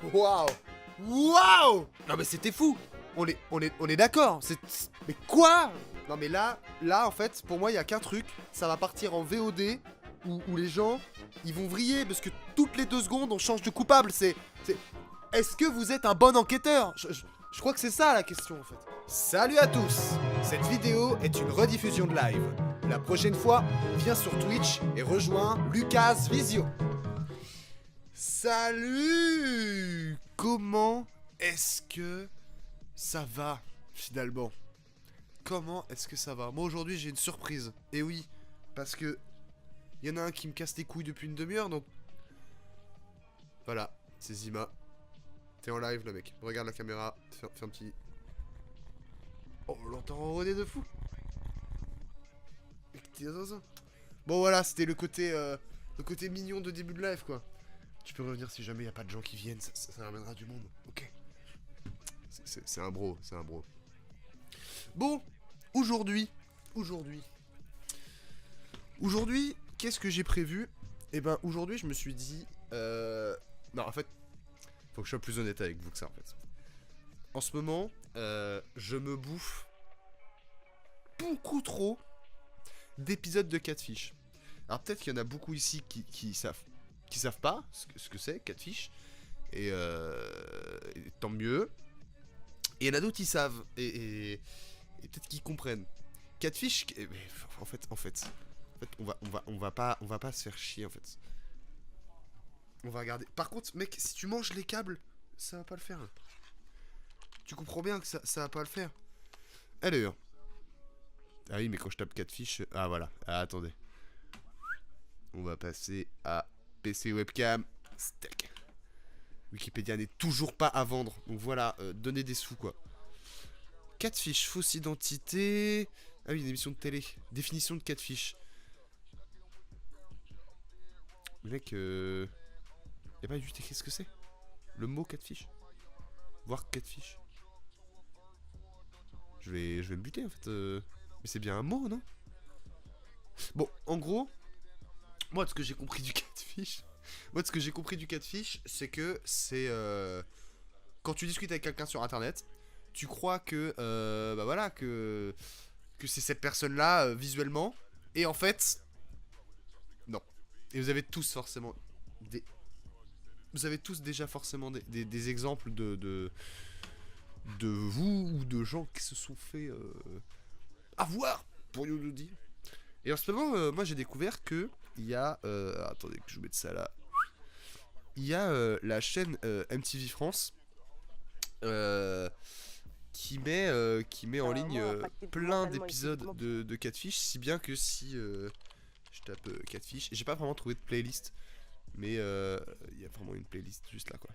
Waouh! Waouh! Non mais c'était fou! On est d'accord, mais quoi? Non mais là, en fait, pour moi, il y a qu'un truc, ça va partir en VOD, où les gens, ils vont vriller, parce que toutes les 2 secondes, on change de coupable, Est-ce que vous êtes un bon enquêteur? Je crois que c'est ça la question, en fait. Salut à tous! Cette vidéo est une rediffusion de live. La prochaine fois, viens sur Twitch et rejoins Lucas Visio. Salut! Comment est-ce que ça va, finalement? Comment est-ce que ça va? Moi, aujourd'hui, j'ai une surprise. Et oui, parce que il y en a un qui me casse les couilles depuis une demi-heure, donc... Voilà, c'est Zima. T'es en live, le mec. Regarde la caméra, fais un petit... Oh, on l'entend ronronner de fou. Bon, voilà, c'était le côté mignon de début de live, quoi. Tu peux revenir si jamais il n'y a pas de gens qui viennent, ça ramènera du monde, ok. C'est un bro, c'est un bro. Bon, aujourd'hui, qu'est-ce que j'ai prévu? Eh ben, aujourd'hui, je me suis dit... Non, en fait, faut que je sois plus honnête avec vous que ça, en fait. En ce moment, je me bouffe beaucoup trop d'épisodes de Catfish. Alors peut-être qu'il y en a beaucoup ici qui savent pas ce que c'est Catfish, et tant mieux. Et il y en a d'autres qui savent, et peut-être qu'ils comprennent. Catfish, en fait, on va pas se faire chier, en fait. On va regarder. Par contre, mec, si tu manges les câbles, ça va pas le faire. Tu comprends bien que ça va pas le faire. Allez. Ah oui, mais quand je tape Catfish... Ah voilà, attendez. On va passer à PC webcam. Steak. Wikipédia n'est toujours pas à vendre. Donc voilà, donnez des sous, quoi. Catfish, fausse identité... Ah oui, une émission de télé. Définition de Catfish. Le mec, y'a pas juste écrit ce que c'est? Le mot Catfish. Voir Catfish. Je vais me buter, en fait. Mais c'est bien un mot, non? Bon, en gros... Moi, ce que j'ai compris du Catfish... c'est que c'est... Quand tu discutes avec quelqu'un sur Internet, tu crois que... bah voilà, que c'est cette personne-là, visuellement. Et en fait... Non. Et vous avez tous forcément... Vous avez tous déjà forcément des exemples de vous ou de gens qui se sont fait avoir, pourrions-nous dire. Et en ce moment, moi j'ai découvert que il y a... attendez que je vous mette ça là. Il y a la chaîne MTV France qui met en ligne plein d'épisodes de Catfish, si bien que si je tape Catfish, j'ai pas vraiment trouvé de playlist, mais il y a vraiment une playlist juste là, quoi.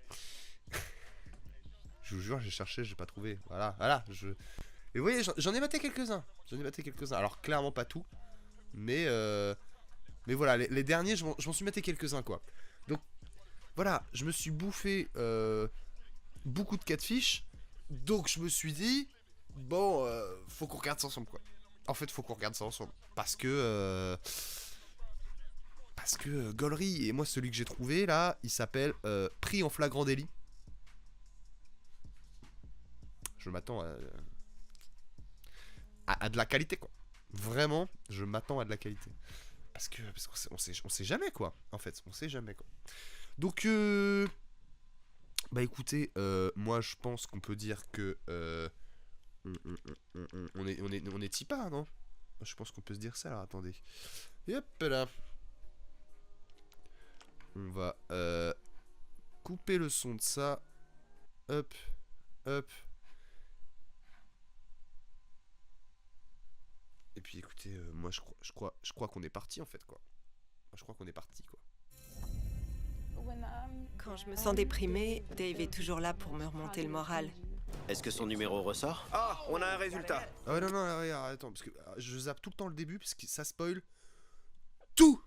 Je vous jure, j'ai cherché, j'ai pas trouvé. Voilà. Et vous voyez, j'en ai maté quelques-uns. Alors clairement pas tout, mais voilà, les derniers, je m'en suis maté quelques-uns, quoi. Donc voilà, je me suis bouffé beaucoup de Catfish, donc je me suis dit bon, faut qu'on regarde ça ensemble, quoi. En fait, faut qu'on regarde ça ensemble parce que Gollery, et moi celui que j'ai trouvé là, il s'appelle Pris en flagrant délit. Je m'attends à de la qualité, quoi. Vraiment, je m'attends à de la qualité. Parce qu'on sait jamais, quoi. En fait, on sait jamais, quoi. Donc, bah écoutez, moi je pense qu'on peut dire que on est Tipa, non? Je pense qu'on peut se dire ça, alors attendez. Hop là. On va couper le son de ça. Hop. Et puis écoutez, moi je crois qu'on est parti, en fait, quoi. Moi je crois qu'on est parti, quoi. Quand je me sens déprimée, Dave est toujours là pour me remonter le moral. Est-ce que son numéro ressort? Ah, on a un résultat. Ah ouais, non, attends, parce que je zappe tout le temps le début, parce que ça spoil tout.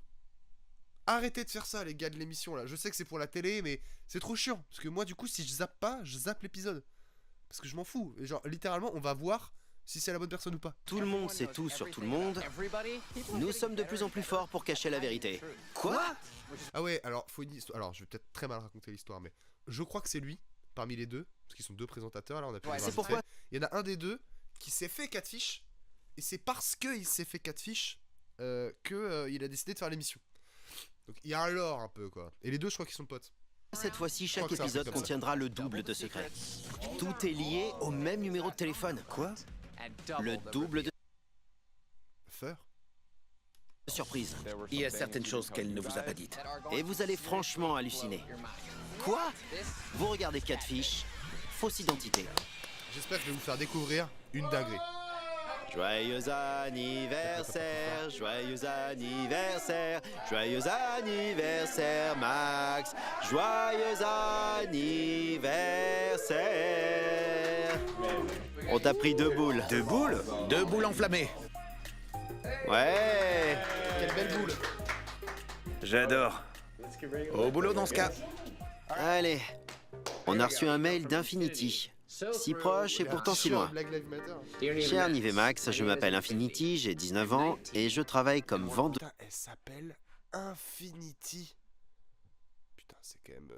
Arrêtez de faire ça, les gars de l'émission, là. Je sais que c'est pour la télé, mais c'est trop chiant. Parce que moi, du coup, si je zappe pas, je zappe l'épisode. Parce que je m'en fous. Et genre, littéralement, on va voir si c'est la bonne personne ou pas. Tout le monde sait tout sur tout le monde. Nous sommes de plus en plus forts pour cacher la vérité. Quoi? Ah ouais, alors, faut une histoire. Alors, je vais peut-être très mal raconter l'histoire, mais je crois que c'est lui, parmi les deux, parce qu'ils sont deux présentateurs, là, on a pu les voir c'est vite pourquoi fait. Il y en a un des deux qui s'est fait catfish, et c'est parce qu'il s'est fait catfish qu'il a décidé de faire l'émission. Donc il y a un lore un peu, quoi. Et les deux, je crois qu'ils sont potes. cette fois-ci, crois chaque que c'est un truc épisode comme ça. contiendra le double de secrets. Tout est lié au même numéro de téléphone. Quoi? Le double de Feur. surprise. Il y a certaines choses qu'elle ne vous a pas dites. Et vous allez franchement halluciner. Quoi? Vous regardez Catfish, fausse identité. J'espère que je vais vous faire découvrir une dinguerie. Joyeux anniversaire, joyeux anniversaire, joyeux anniversaire Max, joyeux anniversaire. On t'a pris 2 boules. 2 boules? 2 boules enflammées. Ouais. Quelle belle boule. J'adore. Au boulot dans ce cas. Allez, on a reçu un mail d'Infinity. Si proche et pourtant si loin. Black Lives Matter. Cher Nive Max, je m'appelle Infinity, j'ai 19 ans et je travaille comme vendeuse. Putain, elle s'appelle Infinity. Putain, c'est quand même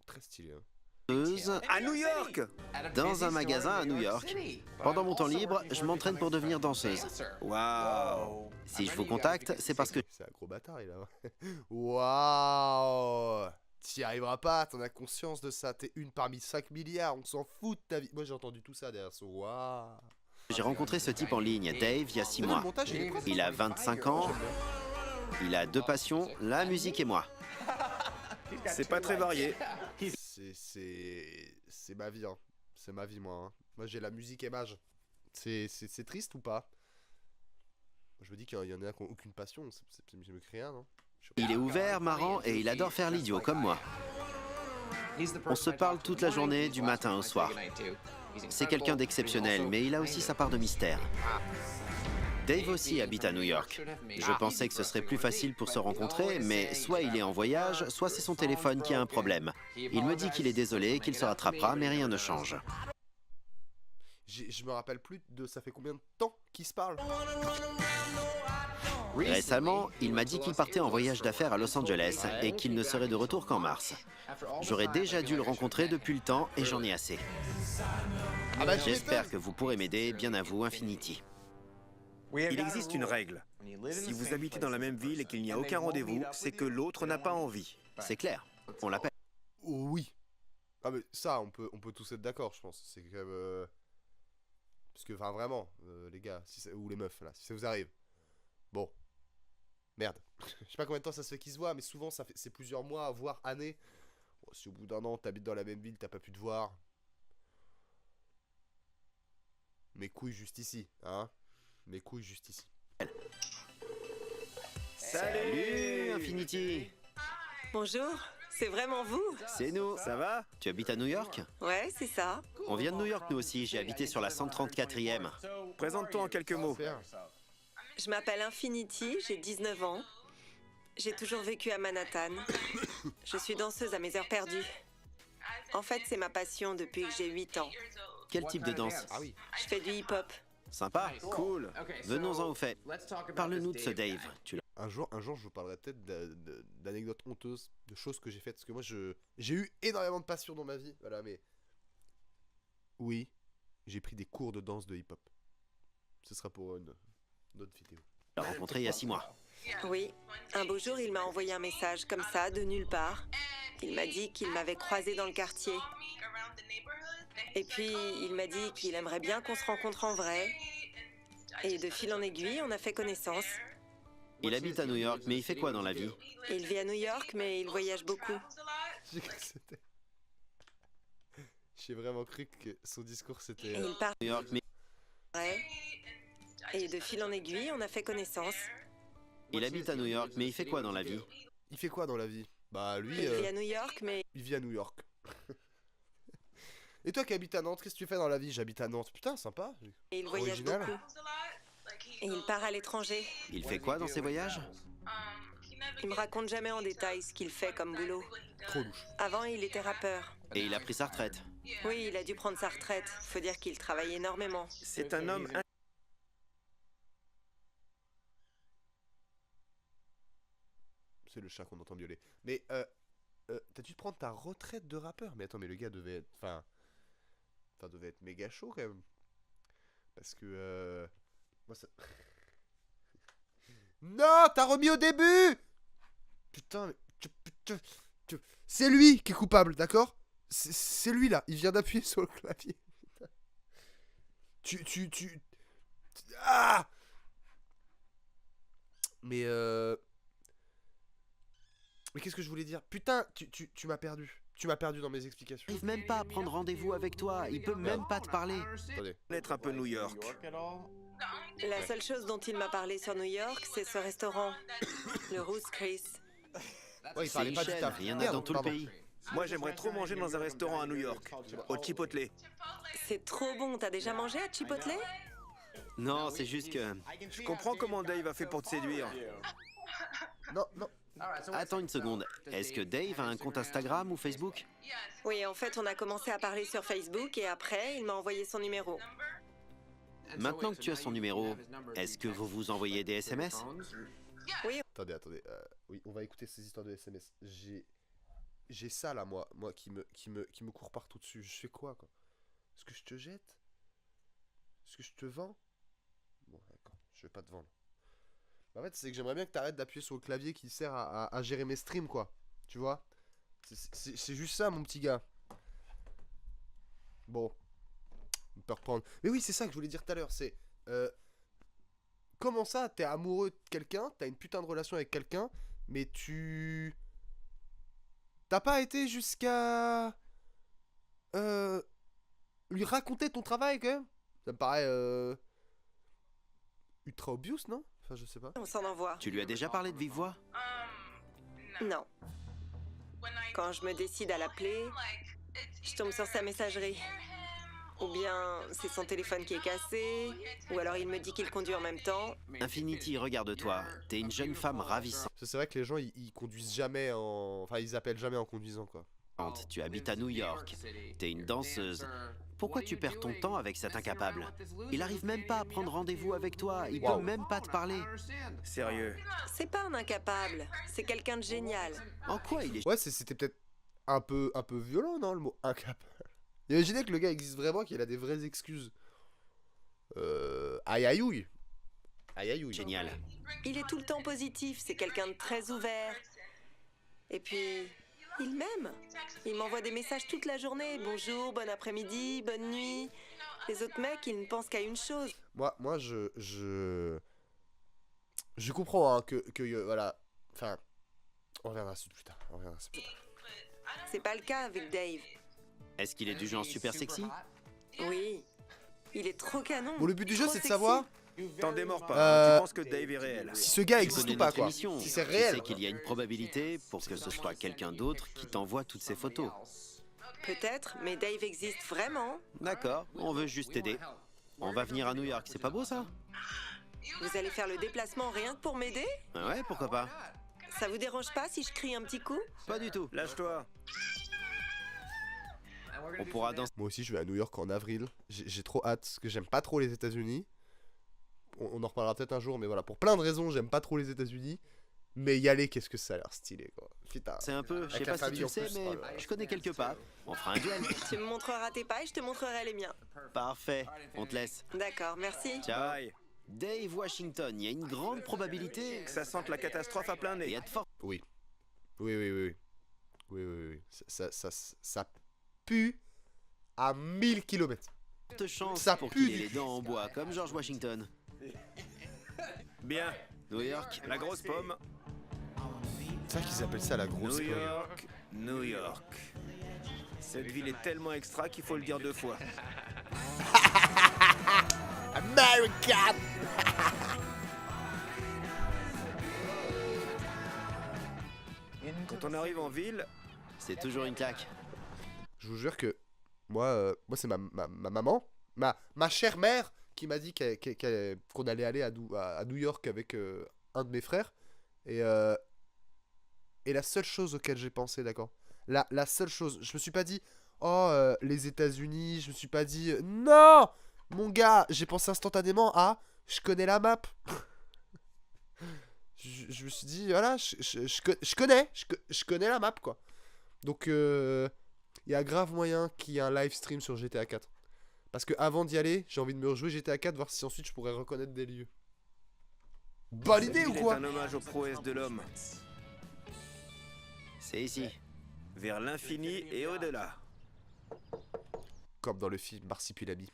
très stylé. Hein. À New York! Dans un magasin à New York. Pendant mon temps libre, je m'entraîne pour devenir danseuse. Waouh! Si je vous contacte, c'est parce que C'est un gros bâtard, il a. Waouh! T'y arriveras pas, t'en as conscience de ça. T'es une parmi 5 milliards, on s'en fout de ta vie. Moi j'ai entendu tout ça derrière ce waouh. j'ai rencontré ce type en ligne, Dave, il y a 6 Le mois. montage, il est propre. Il a 25 ans, il a 2 passions, la musique et moi. C'est pas très varié. C'est ma vie, hein. C'est ma vie, moi. Hein. Moi j'ai la musique et mage. C'est triste ou pas? Je me dis qu'il y en a qui n'ont aucune passion. Je me crée un, non? Il est ouvert, marrant et il adore faire l'idiot, comme moi. On se parle toute la journée, du matin au soir. C'est quelqu'un d'exceptionnel, mais il a aussi sa part de mystère. Dave aussi habite à New York. Je pensais que ce serait plus facile pour se rencontrer, mais soit il est en voyage, soit c'est son téléphone qui a un problème. Il me dit qu'il est désolé, qu'il se rattrapera, mais rien ne change. Je me rappelle plus de ça fait combien de temps qu'ils se parlent. Récemment, il m'a dit qu'il partait en voyage d'affaires à Los Angeles et qu'il ne serait de retour qu'en mars. J'aurais déjà dû le rencontrer depuis le temps et j'en ai assez. Ah bah, J'espère que vous pourrez m'aider, bien à vous, Infinity. Il existe une règle. Si vous habitez dans la même ville et qu'il n'y a aucun rendez-vous, c'est que l'autre n'a pas envie. C'est clair, on l'appelle. Oui. Ah mais ça, on peut tous être d'accord, je pense. C'est quand même... Parce que, enfin, vraiment, les gars, ou les meufs, là, si ça vous arrive. Bon. Merde. Je sais pas combien de temps ça se fait qu'ils se voient, mais souvent, c'est plusieurs mois, voire années. Bon, si au bout d'un an, t'habites dans la même ville, t'as pas pu te voir. Mes couilles juste ici, hein. Mes couilles juste ici. Salut, Infinity. Bonjour, c'est vraiment vous? C'est nous. Ça va? Tu habites à New York? Ouais, c'est ça. On vient de New York, nous aussi. J'ai habité sur la 134e. Présente-toi en quelques mots. Je m'appelle Infinity, j'ai 19 ans. J'ai toujours vécu à Manhattan. Je suis danseuse à mes heures perdues. En fait, c'est ma passion depuis que j'ai 8 ans. Quel type de danse? Ah oui. Je fais du hip-hop. Sympa. Cool. Venons-en au fait. Parle-nous de ce Dave. Tu l'as... Un jour, je vous parlerai peut-être d'anecdotes honteuses, de choses que j'ai faites. Parce que moi, j'ai eu énormément de passion dans ma vie. Voilà, mais... Oui, j'ai pris des cours de danse de hip-hop. Ce sera pour une autre vidéo. rencontré il y a 6 mois. Oui, un beau jour, il m'a envoyé un message comme ça, de nulle part. Il m'a dit qu'il m'avait croisé dans le quartier. Et puis, il m'a dit qu'il aimerait bien qu'on se rencontre en vrai. Et de fil en aiguille, on a fait connaissance. Il habite à New York, mais il fait quoi dans la vie? Il vit à New York, mais il voyage beaucoup. J'ai cru que c'était... J'ai vraiment cru que son discours c'était... Et il part New York, mais vrai. Et de fil en aiguille, on a fait connaissance. il habite à New York, mais il fait quoi dans la vie? Il fait quoi dans la vie? Bah lui, Il vit à New York, mais il vit à New York. Et toi qui habites à Nantes, qu'est-ce que tu fais dans la vie? J'habite à Nantes. Putain, sympa. il voyage Original. beaucoup. Et il part à l'étranger. Il fait quoi dans ses voyages? Il me raconte jamais en détail ce qu'il fait comme boulot. Trop louche. Avant, il était rappeur. Et il a pris sa retraite. Oui, il a dû prendre sa retraite. Faut dire qu'il travaille énormément. C'est un homme C'est le chat qu'on entend miauler. Mais t'as dû prendre ta retraite de rappeur. Mais attends, mais le gars devait être... Enfin, devait être méga chaud quand même. Parce que... Moi, ça... Non, t'as remis au début. Putain, mais... C'est lui qui est coupable, d'accord? C'est lui, là. Il vient d'appuyer sur le clavier. Ah! Mais qu'est-ce que je voulais dire? Putain, tu m'as perdu. Tu m'as perdu dans mes explications. Il n'arrive même pas à prendre rendez-vous avec toi. Il peut même pas te parler. Attendez. Être un peu New York. La seule chose dont il m'a parlé sur New York, c'est ce restaurant, le Ruth's Chris. Ouais, il C'est parlait une pas du chaîne, taf. il y en a Merde, dans tout le pardon. pays. Moi, j'aimerais trop manger dans un restaurant à New York, au Chipotle. C'est trop bon, t'as déjà mangé à Chipotle? Non, c'est juste que... Je comprends comment Dave a fait pour te séduire. Non, non. Attends une seconde. Est-ce que Dave a un compte Instagram ou Facebook? Oui, en fait, on a commencé à parler sur Facebook et après, il m'a envoyé son numéro. Maintenant que tu as son numéro, est-ce que vous vous envoyez des SMS? Attendez. Oui, on va écouter ces histoires de SMS. J'ai ça là, moi qui me court partout dessus. Je fais quoi? Est-ce que je te jette? Est-ce que je te vends? Bon, d'accord, je vais pas te vendre. En fait, c'est que j'aimerais bien que t'arrêtes d'appuyer sur le clavier qui sert à gérer mes streams, quoi. Tu vois? C'est juste ça, mon petit gars. Bon. On peut reprendre. Mais oui, c'est ça que je voulais dire tout à l'heure. C'est... comment ça, t'es amoureux de quelqu'un, t'as une putain de relation avec quelqu'un, mais tu... T'as pas été jusqu'à... lui raconter ton travail, quand même? Ça me paraît... ultra obvious, non? Enfin, je sais pas. On s'en envoie. Tu lui as déjà parlé de vive voix? Non. Quand je me décide à l'appeler, je tombe sur sa messagerie. Ou bien c'est son téléphone qui est cassé, ou alors il me dit qu'il conduit en même temps. Infinity, regarde-toi. T'es une jeune femme ravissante. Parce que c'est vrai que les gens, ils conduisent jamais en... Enfin, ils appellent jamais en conduisant, quoi. Tu habites à New York. T'es une danseuse. Pourquoi tu perds ton temps avec cet incapable? Il arrive même pas à prendre rendez-vous avec toi. Il peut même pas te parler. Sérieux. C'est pas un incapable, c'est quelqu'un de génial. En quoi il est... Ouais, c'était peut-être un peu violent, non, le mot incapable. Imaginez que le gars existe vraiment, qu'il a des vraies excuses. Aïe aïe ouille. Aïe aïe ouille. génial? Il est tout le temps positif, c'est quelqu'un de très ouvert. Et puis, il m'aime. Il m'envoie des messages toute la journée. Bonjour, bon après-midi, bonne nuit. Les autres mecs, ils ne pensent qu'à une chose. Moi, je comprends, hein, voilà. Enfin, on reviendra dessus plus tard. C'est pas le cas avec Dave. Est-ce qu'il est du genre super sexy? Oui, il est trop canon. Bon, le but du jeu, Trop c'est de sexy. savoir T'en démords pas. Tu penses que Dave est réel. si ce gars Tu existe connais ou pas, notre quoi. émission. Si c'est Tu réel. sais qu'il y a une probabilité pour que ce soit quelqu'un d'autre qui t'envoie toutes ces photos. Peut-être, mais Dave existe vraiment. D'accord, on veut juste t'aider. On va venir à New York, c'est pas beau ça? Vous allez faire le déplacement rien que pour m'aider? Ah ouais, pourquoi pas? Ça vous dérange pas si je crie un petit coup? Pas du tout. Lâche-toi. On pourra danser. Moi aussi, je vais à New York en avril. J'ai trop hâte, parce que j'aime pas trop les États-Unis. On en reparlera peut-être un jour, mais voilà, pour plein de raisons, j'aime pas trop les États-Unis. Mais y aller, qu'est-ce que ça a l'air stylé, quoi. Putain. C'est un peu, je sais Avec la pas si tu famille le en sais, plus, mais oh là là. je connais quelques pas. On fera un duel. Tu me montreras tes pas et je te montrerai les miens. Parfait, on te laisse. D'accord, merci. Ciao. Bye. Dave Washington, il y a une grande probabilité Que ça sente la catastrophe à plein et il y nez. a de fortes Oui. Oui. Ça pue à 1000 km. chances Ça pour pue qu'il ait du les dents en bois, comme George Washington. Bien. New York, La grosse pomme. C'est vrai qu'ils appellent ça la grosse New pomme. York. New York. Cette ville est tellement extra qu'il faut le dire 2 fois. American. Quand on arrive en ville, c'est toujours une claque. Je vous jure que moi c'est ma maman, ma chère mère qui m'a dit qu'on allait aller à New York avec un de mes frères. Et la seule chose auquel j'ai pensé, d'accord, la seule chose, je me suis pas dit, oh, les États-Unis, je me suis pas dit, non, mon gars, j'ai pensé instantanément à, je connais la map. Je me suis dit, voilà, je connais la map, quoi. Donc, il y a grave moyen qu'il y ait un live stream sur GTA 4. Parce que avant d'y aller, j'ai envie de me rejouer GTA 4, voir si ensuite je pourrais reconnaître des lieux. Bonne idée ou Il est quoi? un hommage aux prouesses de l'homme, C'est ici. vers l'infini et au-delà. Comme dans le film Marsupilami.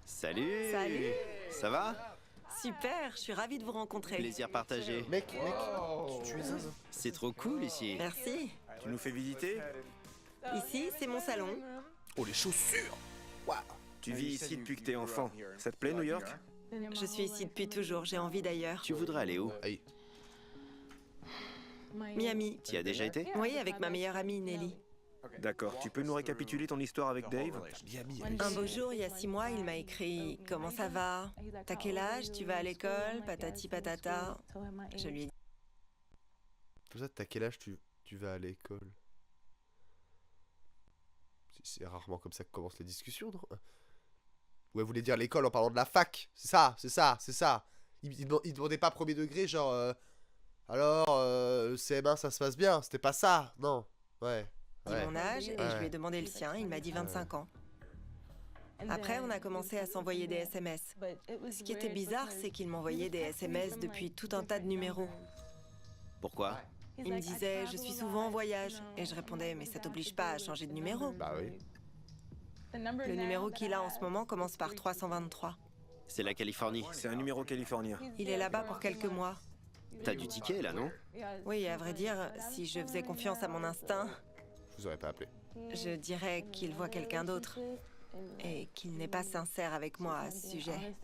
Salut. Salut. Ça va? Super, je suis ravie de vous rencontrer. Plaisir partagé. Mec, tu es zinzin. C'est trop cool ici. Merci. Tu nous fais visiter? Ici, c'est mon salon. Oh, les chaussures! Waouh! Tu vis ici depuis que t'es enfant. Ça te plaît, New York? Je suis ici depuis toujours, j'ai envie d'ailleurs. Tu voudrais aller où? Aïe. Miami. Tu y as déjà été? Oui, avec ma meilleure amie Nelly. D'accord, tu peux nous récapituler ton histoire avec Dave? Miami. Un beau jour, il y a 6 mois, il m'a écrit « Comment ça va? T'as quel âge? Tu vas à l'école? Patati patata. » Je lui ai dit Pour ça, t'as quel âge tu vas à l'école? C'est rarement comme ça que commencent les discussions, non? Ouais, vous voulez dire l'école en parlant de la fac? C'est ça. Il demandait pas premier degré, genre... alors, le CM1, ça se passe bien? C'était pas ça, non? Ouais. mon âge et je lui ai demandé le sien, il m'a dit 25 ans. Après, on a commencé à s'envoyer des SMS. Ce qui était bizarre, c'est qu'il m'envoyait des SMS depuis tout un tas de numéros. Pourquoi? Il me disait « Je suis souvent en voyage » et je répondais « Mais ça t'oblige pas à changer de numéro ?» Bah oui. Le numéro qu'il a en ce moment commence par 323. C'est la Californie. C'est un numéro californien. Il est là-bas pour quelques mois. T'as du ticket là, non? Oui, à vrai dire, si je faisais confiance à mon instinct, Je vous aurais pas appelé. je dirais qu'il voit quelqu'un d'autre et qu'il n'est pas sincère avec moi à ce sujet.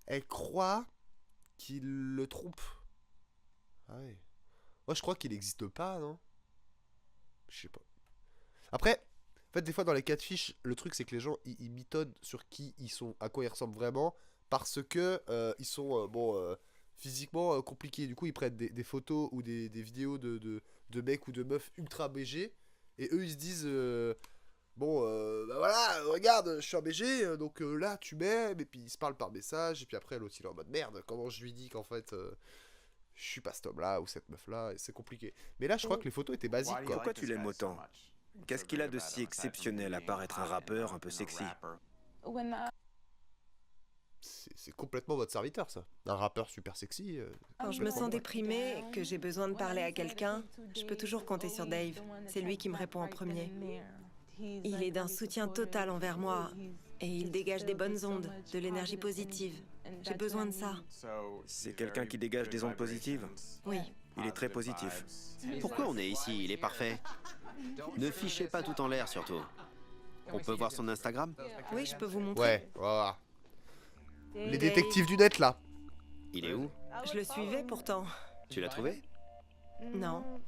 Elle croit qu'il le trompe. Ah ouais. Moi, je crois qu'il n'existe pas, non? Je sais pas. Après, en fait, des fois, dans les cas de fiches, le truc, c'est que les gens, ils mitonnent sur qui ils sont, à quoi ils ressemblent vraiment, parce que ils sont, physiquement compliqués. Du coup, ils prennent des photos ou des vidéos de mecs ou de meufs ultra BG, et eux, ils se disent... bah voilà, regarde, je suis un BG, donc là tu m'aimes, et puis ils se parlent par message, et puis après l'autre il est en mode merde, comment je lui dis qu'en fait je suis pas cet homme là ou cette meuf là, et c'est compliqué. Mais là je crois que les photos étaient basiques quoi. Pourquoi tu l'aimes autant? Qu'est-ce qu'il a de si exceptionnel à part être un rappeur un peu sexy? C'est complètement votre serviteur ça. Un rappeur super sexy. Quand je me sens déprimée et que j'ai besoin de parler à quelqu'un, je peux toujours compter sur Dave. C'est lui qui me répond en premier. Il est d'un soutien total envers moi et il dégage des bonnes ondes, de l'énergie positive. J'ai besoin de ça. C'est quelqu'un qui dégage des ondes positives? Oui. Il est très positif. Pourquoi on est ici? Il est parfait. Ne fichez pas tout en l'air surtout. On peut voir son Instagram? Oui, je peux vous montrer. Ouais, voilà. Les détectives du net là. Il est où? Je le suivais pourtant. Tu l'as trouvé? Non.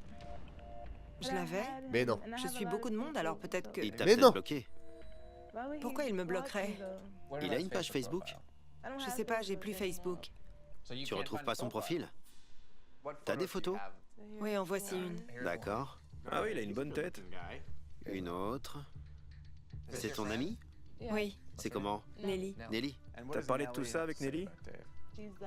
Je l'avais. Mais non. Je suis beaucoup de monde, alors peut-être que... Il t'a Mais peut-être non. bloqué. Pourquoi il me bloquerait? Il a une page Facebook? Je sais pas, j'ai plus Facebook. Tu retrouves pas son profil? T'as des photos? Oui, en voici une. D'accord. Ah oui, il a une bonne tête. Une autre. C'est ton ami? Oui, C'est comment? Nelly. Nelly? T'as parlé de tout ça avec Nelly?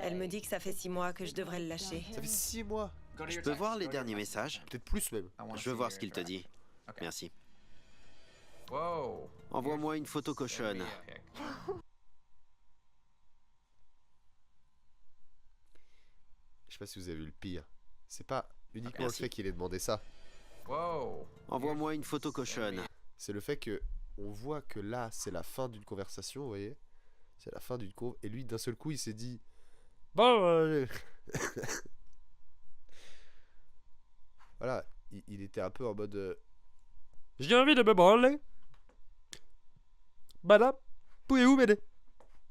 Elle me dit que ça fait 6 mois que je devrais le lâcher. Ça fait 6 mois. Je peux voir les derniers messages? Peut-être plus même. Je veux voir ce qu'il te dit. Merci. Envoie-moi une photo cochonne. Je sais pas si vous avez vu le pire. C'est pas uniquement Merci. le fait qu'il ait demandé ça. Envoie-moi une photo cochonne. C'est le fait que on voit que là c'est la fin d'une conversation, vous voyez. C'est la fin d'une conve. Et lui d'un seul coup il s'est dit bon voilà, il était un peu en mode j'ai envie de me branler. Madame, pouvez-vous m'aider?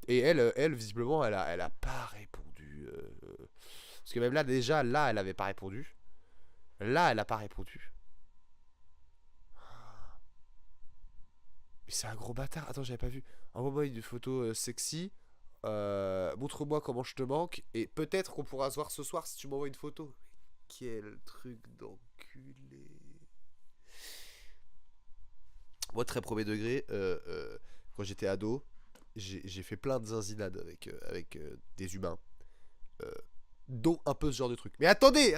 Et elle visiblement elle a pas répondu parce que même là déjà là elle avait pas répondu. Là elle a pas répondu. Mais c'est un gros bâtard. Attends, j'avais pas vu. Envoie-moi une photo sexy. Montre-moi comment je te manque. Et peut-être qu'on pourra se voir ce soir si tu m'envoies une photo. Quel truc d'enculé. Moi, très premier degré, quand j'étais ado, j'ai fait plein de zinzinades avec des humains. dont un peu ce genre de truc. Mais attendez,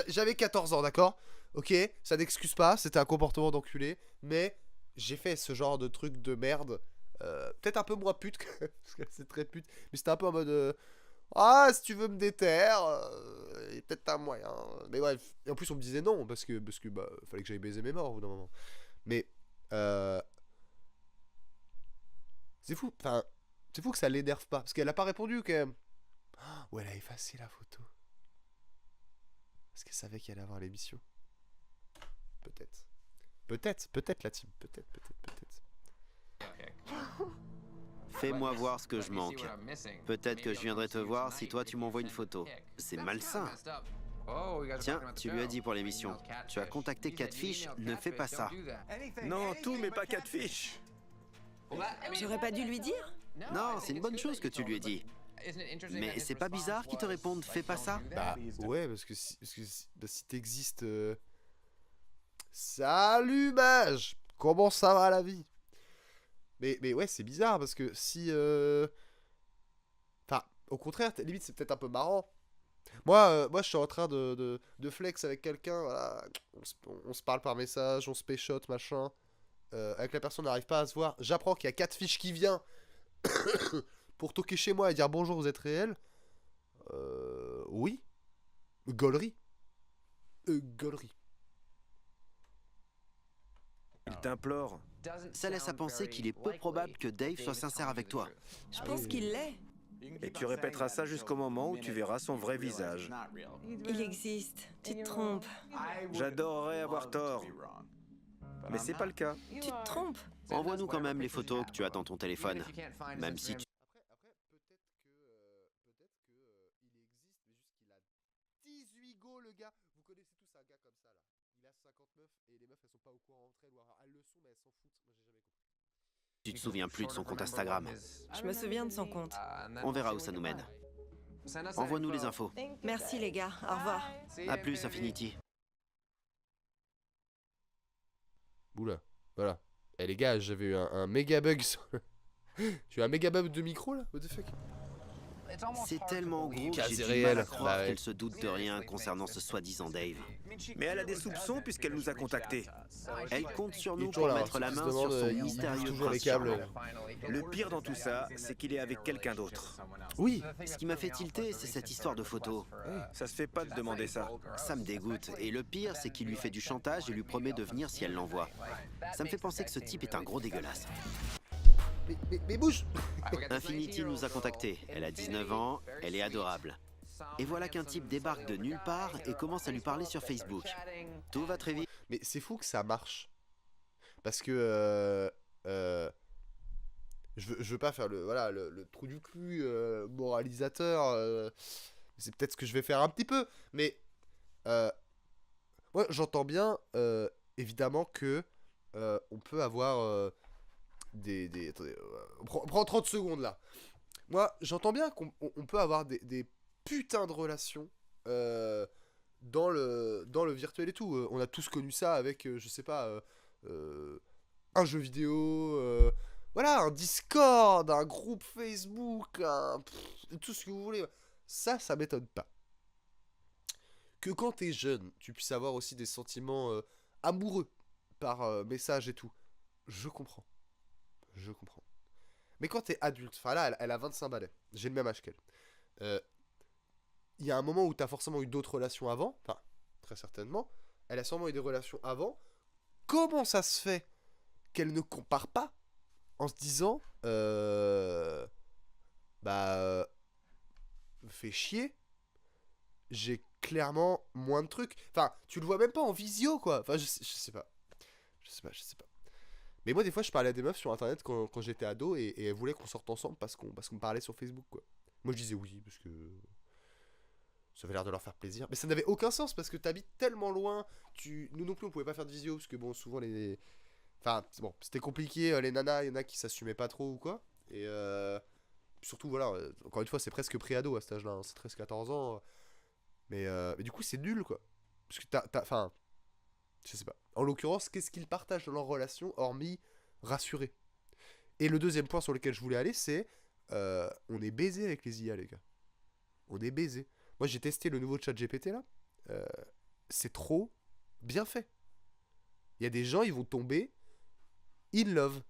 j'avais 14 ans, d'accord? Ok, ça n'excuse pas, c'était un comportement d'enculé, mais j'ai fait ce genre de truc de merde. Peut-être un peu moins pute, parce que c'est très pute, mais c'était un peu en mode... ah, si tu veux me déterre, il y a peut-être un moyen. Mais bref, et en plus on me disait non, parce que bah, fallait que j'aille baiser mes morts au bout d'un moment. Mais, c'est fou, enfin, c'est fou que ça l'énerve pas, parce qu'elle a pas répondu quand même. Ou elle a effacé la photo. Parce qu'elle savait qu'elle allait avoir l'émission. Peut-être. Peut-être la team. Peut-être. Fais-moi voir ce que je manque. Peut-être que je viendrai te voir si toi tu m'envoies une photo. C'est malsain. Tiens, tu lui as dit pour l'émission. Tu as contacté Catfish, ne fais pas ça. Non, tout, mais pas Catfish. J'aurais pas dû lui dire? Non, c'est une bonne chose que tu lui aies dit. Mais c'est pas bizarre qu'ils te répondent fais pas ça? Bah ouais, parce que si t'existes... Salut mage! Comment ça va la vie? Mais ouais, c'est bizarre parce que si... Enfin, au contraire, limite c'est peut-être un peu marrant. Moi, je suis en train de flex avec quelqu'un, voilà. On se parle par message, on se péchote, machin. Avec la personne, on n'arrive pas à se voir. J'apprends qu'il y a 4 fiches qui viennent pour toquer chez moi et dire bonjour, vous êtes réel. Oui. Gaulerie. Gaulerie. Il t'implore. Ça laisse à penser qu'il est peu probable que Dave soit sincère avec toi. Je pense qu'il l'est. Et tu répéteras ça jusqu'au moment où tu verras son vrai visage. Il existe. Tu te trompes. J'adorerais avoir tort, mais c'est pas le cas. Tu te trompes. Envoie-nous quand même les photos que tu as dans ton téléphone. Même si tu... Après peut-être que il existe, mais juste qu'il a 18 go le gars. Vous connaissez tous un gars comme ça là. Il a 59 et les meufs elles sont pas au courant entre elles, ou alors elles le sont mais elles s'en foutent. Moi j'ai jamais compris. tu te souviens plus de son compte Instagram. Je me souviens de son compte. On verra où ça nous mène. Envoie-nous les infos. Merci les gars. Au revoir. À plus, Infinity. Oula, voilà. Eh les gars, j'avais eu un méga bug sur le... J'ai eu un méga bug de micro là? What the fuck? C'est tellement gros que Quasi j'ai du réel. mal à croire Bah ouais. qu'elle se doute de rien concernant ce soi-disant Dave. Mais elle a des soupçons puisqu'elle nous a contactés. Elle compte sur Il est nous toujours pour là, mettre la il se main demande, sur son il bouge mystérieux toujours les prince câbles. charmant. Le pire dans tout ça, c'est qu'il est avec quelqu'un d'autre. Oui. Ce qui m'a fait tilter, c'est cette histoire de photo. Ça se fait pas de demander ça. Ça me dégoûte. Et le pire, c'est qu'il lui fait du chantage et lui promet de venir si elle l'envoie. Ça me fait penser que ce type est un gros dégueulasse. Mais bouge. Infinity nous a contactés. Elle a 19 ans, elle est adorable. Et voilà qu'un type débarque de nulle part et commence à lui parler sur Facebook. Tout va très vite. Mais c'est fou que ça marche. Parce que je veux pas faire le trou du cul moralisateur. C'est peut-être ce que je vais faire un petit peu. Mais moi j'entends bien évidemment que on peut avoir des attendez, prends 30 secondes là. Moi j'entends bien qu'on peut avoir des putains de relations dans le virtuel et tout. On a tous connu ça avec, je sais pas, un jeu vidéo, voilà, un Discord, un groupe Facebook, tout ce que vous voulez. Ça m'étonne pas. Que quand t'es jeune, tu puisses avoir aussi des sentiments amoureux par message et tout. Je comprends. Mais quand t'es adulte, enfin là, elle a 25 balais. J'ai le même âge qu'elle. Il y a un moment où t'as forcément eu d'autres relations avant. Enfin, très certainement. Elle a sûrement eu des relations avant. Comment ça se fait qu'elle ne compare pas en se disant fais chier, j'ai clairement moins de trucs. Enfin, tu le vois même pas en visio, quoi. Enfin, je sais pas. Mais moi, des fois, je parlais à des meufs sur internet quand j'étais ado et elles voulaient qu'on sorte ensemble parce qu'on me parlait sur Facebook, quoi. Moi, je disais oui, parce que ça avait l'air de leur faire plaisir. Mais ça n'avait aucun sens parce que t'habites tellement loin. Nous non plus, on pouvait pas faire de visio parce que, bon, souvent les. Enfin, bon, c'était compliqué. Les nanas, il y en a qui s'assumaient pas trop ou quoi. Et surtout, voilà, encore une fois, c'est presque pré-ado à cet âge-là. Hein, c'est 13-14 ans. Mais du coup, c'est nul, quoi. Parce que enfin, je sais pas. En l'occurrence, qu'est-ce qu'ils partagent dans leur relation, hormis rassurer. Et le deuxième point sur lequel je voulais aller, c'est on est baisé avec les IA, les gars. On est baisé. Moi, j'ai testé le nouveau chat GPT là. C'est trop bien fait. Il y a des gens, ils vont tomber in love.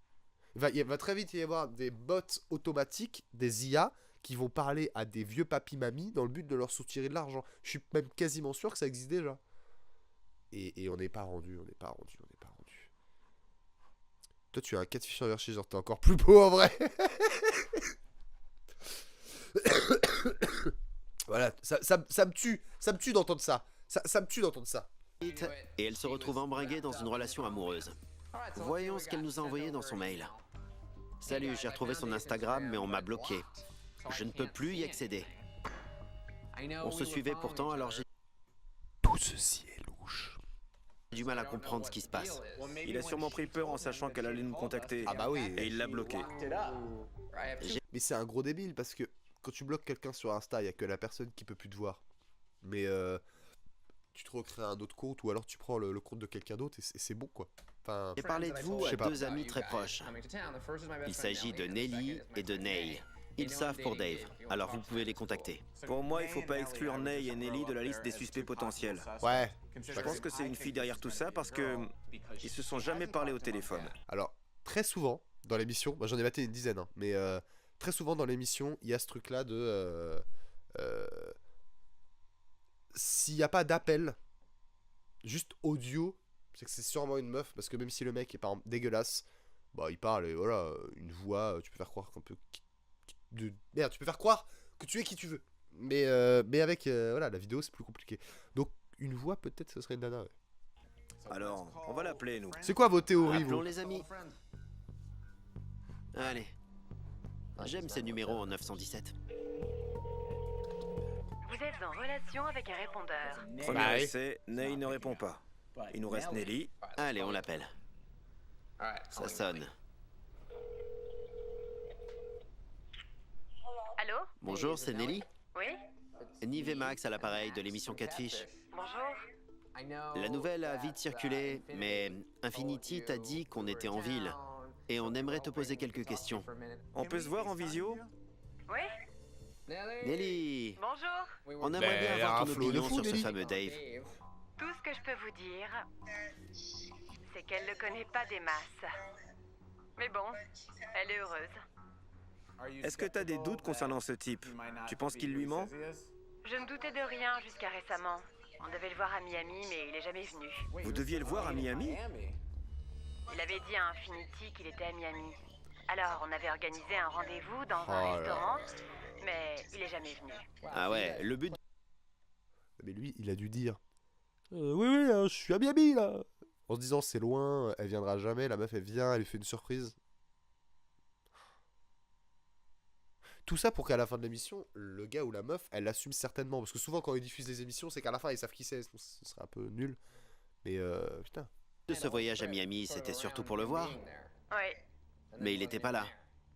Il va très vite y avoir des bots automatiques, des IA, qui vont parler à des vieux papy-mamies dans le but de leur soutirer de l'argent. Je suis même quasiment sûr que ça existe déjà. Et on n'est pas rendu. Toi, tu as un catfish inversé, genre t'es encore plus beau en vrai. Voilà, ça me tue d'entendre ça. Ça me tue d'entendre ça. Et elle se retrouve embringuée dans une relation amoureuse. Voyons ce qu'elle nous a envoyé dans son mail. Salut, j'ai retrouvé son Instagram, mais on m'a bloqué. Je ne peux plus y accéder. On se suivait pourtant, alors j'ai Tout ceci est louche. du mal à comprendre ce qui se passe. Il a sûrement pris peur en sachant qu'elle allait nous contacter. Ah bah oui. Et il l'a bloqué. Mais c'est un gros débile parce que quand tu bloques quelqu'un sur Insta, il y a que la personne qui peut plus te voir. Mais tu te recrées un autre compte ou alors tu prends le compte de quelqu'un d'autre et c'est bon quoi. Enfin, J'ai parlé de vous Je à sais pas. 2 amis très proches. Il s'agit de Nelly et de Ney. Ils savent pour Dave, alors vous pouvez les contacter. Pour moi, il faut pas exclure Ney et Nelly de la liste des suspects potentiels. ouais. Je pense que c'est une fille derrière tout ça parce que ils se sont jamais parlé au téléphone. Alors, très souvent dans l'émission, moi j'en ai maté une dizaine, hein, mais très souvent dans l'émission, il y a ce truc là de s'il n'y a pas d'appel, juste audio, c'est que c'est sûrement une meuf, parce que même si le mec est par exemple dégueulasse, bah il parle et voilà, une voix, tu peux faire croire merde, tu peux faire croire que tu es qui tu veux. Mais avec voilà, la vidéo c'est plus compliqué. Donc une voix peut-être ce serait une nana. Ouais. Alors, on va l'appeler, nous. C'est quoi vos théories Appelons vous? les amis. Allez. J'aime ces numéros en 917. Vous êtes en relation avec un répondeur. Premier Bah oui. essai, Ney ne répond pas. Il nous reste Nelly. Allez, on l'appelle. Ça sonne. Allô? Bonjour, c'est Nelly. Oui? Nive Max à l'appareil de l'émission Catfish. Bonjour? La nouvelle a vite circulé, mais Infinity t'a dit qu'on était en ville. Et on aimerait te poser quelques questions. On peut se voir en visio? Oui? Nelly, Bonjour? on aimerait bien Ben, avoir un ton flow de opinion fou, sur ce Nelly. fameux Dave. Tout ce que je peux vous dire, c'est qu'elle ne connaît pas des masses. Mais bon, elle est heureuse. Est-ce que t'as des doutes concernant ce type? Tu penses qu'il lui ment? Je ne doutais de rien jusqu'à récemment. On devait le voir à Miami, mais il est jamais venu. Vous deviez le voir à Miami? Il avait dit à Infinity qu'il était à Miami. Alors, on avait organisé un rendez-vous dans Oh un là restaurant, mais il est jamais venu. Ah ouais, le but Mais lui, il a dû dire oui, je suis à Miami là. En se disant c'est loin, elle viendra jamais. La meuf elle vient, elle lui fait une surprise. Tout ça pour qu'à la fin de l'émission, le gars ou la meuf, elle l'assume certainement. Parce que souvent quand ils diffusent des émissions, c'est qu'à la fin ils savent qui c'est. Sinon, ce serait un peu nul. Mais putain. de ce voyage à Miami, c'était surtout pour le voir. Oui, Mais il était pas là.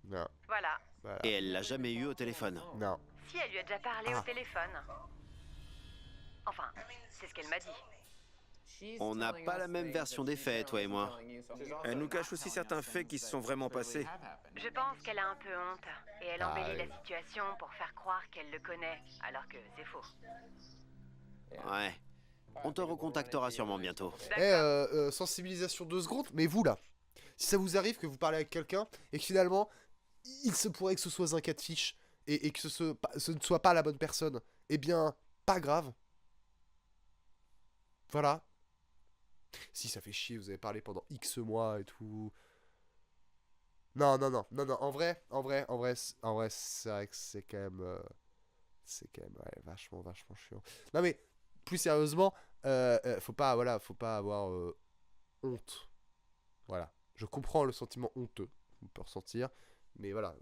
Non. voilà. Voilà. Et elle l'a jamais eu au téléphone. Non. Si, elle lui a déjà parlé au téléphone. Enfin, c'est ce qu'elle m'a dit. On n'a pas la même version des faits, toi et moi. Elle nous cache aussi certains faits qui se sont vraiment passés. Je pense qu'elle a un peu honte, et elle Ah embellit oui. la situation pour faire croire qu'elle le connaît, alors que c'est faux. Ouais. On te recontactera sûrement bientôt. Sensibilisation 2 secondes, mais vous là, si ça vous arrive que vous parlez avec quelqu'un et que finalement, il se pourrait que ce soit un catfish et que ce ne soit pas la bonne personne, eh bien, pas grave. Voilà. Si ça fait chier, vous avez parlé pendant X mois et tout. Non, en vrai, c'est vrai que c'est quand même, ouais, vachement chiant. Non mais, plus sérieusement, faut pas avoir honte. Voilà. Je comprends le sentiment honteux qu'on peut ressentir, mais voilà,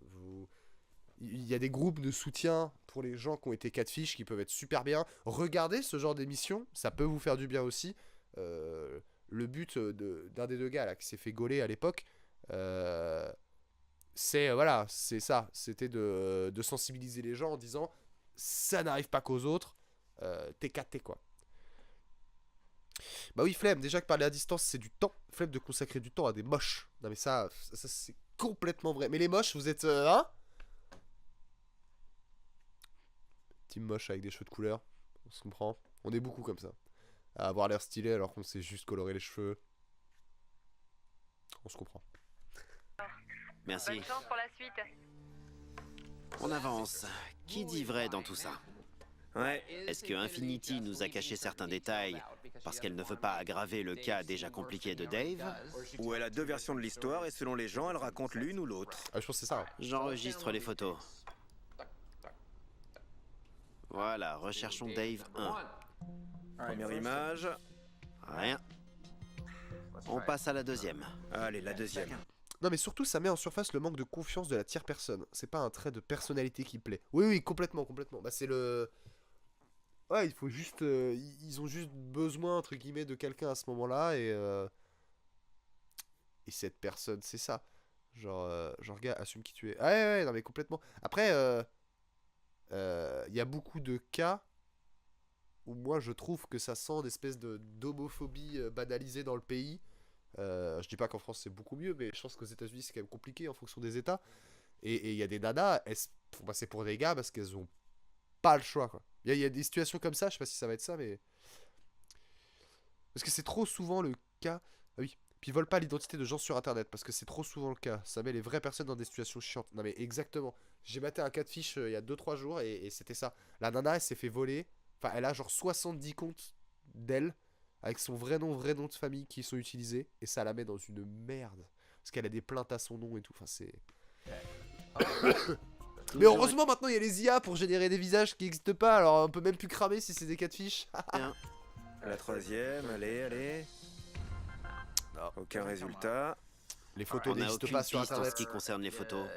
il y a des groupes de soutien pour les gens qui ont été catfish qui peuvent être super bien. Regardez ce genre d'émission, ça peut vous faire du bien aussi. Le but d'un des deux gars là qui s'est fait gauler à l'époque, c'est ça, c'était de sensibiliser les gens en disant ça n'arrive pas qu'aux autres, t'es caté quoi. Bah oui, flemme, déjà que parler à distance c'est du temps, flemme de consacrer du temps à des moches. Non mais ça c'est complètement vrai. Mais les moches, vous êtes hein, team moche avec des cheveux de couleur. On se comprend. On est beaucoup comme ça. À avoir l'air stylé alors qu'on sait juste colorer les cheveux. On se comprend. Merci. Bonne chance pour la suite. On avance. Qui dit vrai dans tout ça? Ouais, Est-ce que Infinity nous a caché certains détails parce qu'elle ne veut pas aggraver le cas déjà compliqué de Dave? où elle a deux versions de l'histoire et selon les gens, elle raconte l'une ou l'autre. Ah, je pense que c'est ça. Hein. J'enregistre les photos. Voilà, recherchons Dave 1. Première image. Rien. On passe à la deuxième. Allez, la deuxième. Non mais surtout ça met en surface le manque de confiance de la tierce personne. C'est pas un trait de personnalité qui plaît. Oui oui complètement. Bah c'est le... Ouais il faut juste... ils ont juste besoin entre guillemets de quelqu'un à ce moment-là et cette personne c'est ça. Genre gars assume qui tu es. Ah ouais non mais complètement. Après y a beaucoup de cas où moi je trouve que ça sent d'espèce d'homophobie banalisée dans le pays. Je dis pas qu'en France c'est beaucoup mieux, mais je pense qu'aux États-Unis c'est quand même compliqué en fonction des États. Et il y a des nanas, elles se font passer pour des gars parce qu'elles ont pas le choix quoi. Il y a des situations comme ça, je sais pas si ça va être ça, mais. Parce que c'est trop souvent le cas. Ah oui. Puis ils volent pas l'identité de gens sur internet parce que c'est trop souvent le cas. Ça met les vraies personnes dans des situations chiantes. Non mais exactement. J'ai maté un cas de fiche il y a 2-3 jours et c'était ça. La nana elle s'est fait voler. Enfin elle a genre 70 comptes d'elle avec son vrai nom de famille qui sont utilisés et ça la met dans une merde parce qu'elle a des plaintes à son nom et tout. Enfin c'est. Mais heureusement maintenant il y a les IA pour générer des visages qui n'existent pas alors on peut même plus cramer si c'est des cas de fiche. La troisième, allez. Non. Aucun résultat. Les photos On n'a n'existent aucune pas sur piste en internet. ce qui concerne les photos.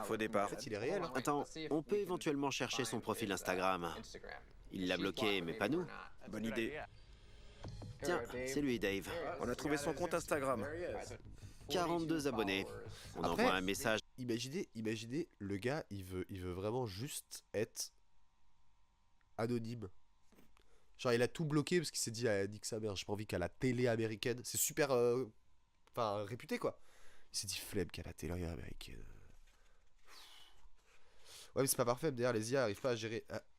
Faux départ. En fait il est réel. Hein. Attends, on peut éventuellement chercher son profil Instagram. Il l'a bloqué, mais pas nous. Bonne idée. Tiens, c'est lui, Dave. On a trouvé son compte Instagram. 42 abonnés. On Après- envoie un message. Imaginez, le gars, il veut vraiment juste être anonyme. Genre, il a tout bloqué parce qu'il s'est dit, ah, nique sa mère, j'ai pas envie qu'à la télé américaine. C'est super, réputé quoi. Il s'est dit, flemme qu'à la télé américaine. Ouais, mais c'est pas parfait. D'ailleurs, les IA arrivent pas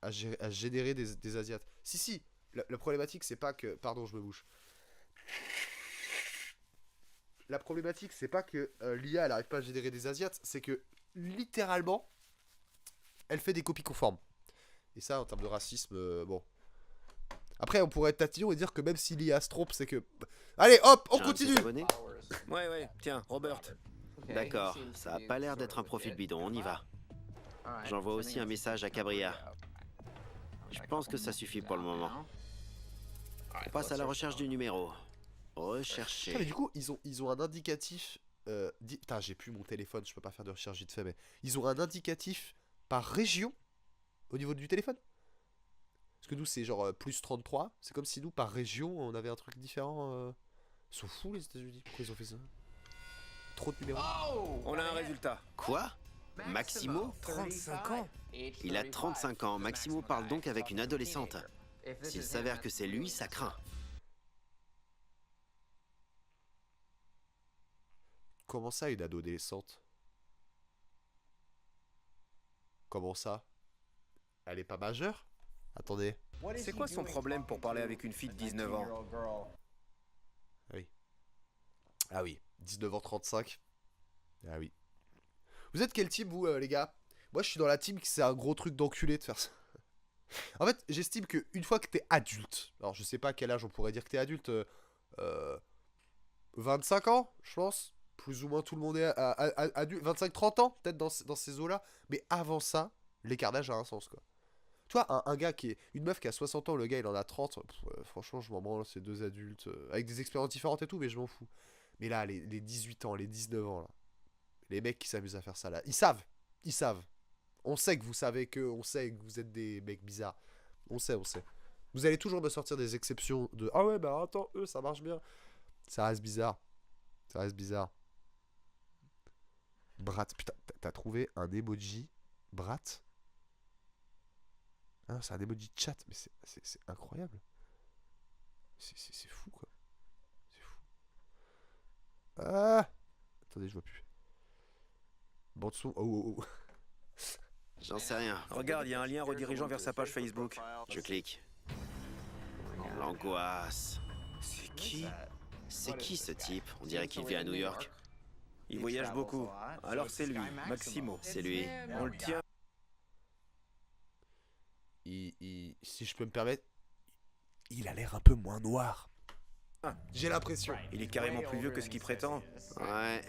à générer des Asiates. Si. La problématique, c'est pas que. Pardon, je me bouche. La problématique, c'est pas que l'IA elle arrive pas à générer des Asiates, c'est que littéralement, elle fait des copies conformes. Et ça, en termes de racisme, bon. Après, on pourrait être tatillon et dire que même si l'IA se trompe, c'est que. Allez, hop, on J'ai un de ses continue. abonnés. Ouais, tiens, Robert. D'accord, ça a pas l'air d'être un profil bidon, on y va. J'envoie aussi un message à Cabria. Je pense que ça suffit pour le moment. On passe à la recherche du numéro. Putain, mais Rechercher. du coup, ils ont un indicatif. Putain, j'ai plus mon téléphone, je peux pas faire de recherche vite fait, mais ils ont un indicatif par région au niveau du téléphone. Parce que nous, c'est genre plus 33. C'est comme si nous, par région, on avait un truc différent. Ils sont fous, les États-Unis. Pourquoi ils ont fait ça? Trop de numéros. On a un résultat. Quoi? Maximo? 35 ans. Il a 35 ans. Maximo parle donc avec une adolescente. S'il s'avère que c'est lui, ça craint. Comment ça, une adolescente? Comment ça? Elle est pas majeure? Attendez. C'est quoi son problème pour parler avec une fille de 19 ans? Ah oui, 19h35. Ah oui. Vous êtes quel team, vous, les gars? Moi, je suis dans la team qui c'est un gros truc d'enculé de faire ça. En fait, j'estime que une fois que t'es adulte, alors je sais pas à quel âge on pourrait dire que t'es adulte, 25 ans, je pense. Plus ou moins tout le monde est adulte. 25-30 ans, peut-être dans ces eaux-là. Mais avant ça, l'écart d'âge a un sens, quoi. Tu vois, un gars qui est. Une meuf qui a 60 ans, le gars il en a 30. Franchement, je m'en branle, c'est deux adultes. Avec des expériences différentes et tout, mais je m'en fous. Mais là, les 18 ans, les 19 ans, là. Les mecs qui s'amusent à faire ça, là. Ils savent. Ils savent. On sait que vous savez que. On sait que vous êtes des mecs bizarres. On sait. Vous allez toujours me sortir des exceptions de. Ah ouais, bah attends, eux, ça marche bien. Ça reste bizarre. Brat. Putain, t'as trouvé un emoji Brat? Ah non, c'est un emoji chat, mais c'est incroyable. C'est fou, quoi. C'est fou. Ah! Attendez, je vois plus. Bande son. Oh. J'en sais rien. Regarde, il y a un lien redirigeant vers sa page Facebook. Je clique. L'angoisse. C'est qui? C'est qui ce type? On dirait qu'il vit à New York. Il voyage beaucoup. Alors c'est lui, Maximo. C'est lui. On le tient. Si je peux me permettre, il a l'air un peu moins noir. J'ai l'impression. Il est carrément plus vieux que ce qu'il prétend. Ouais,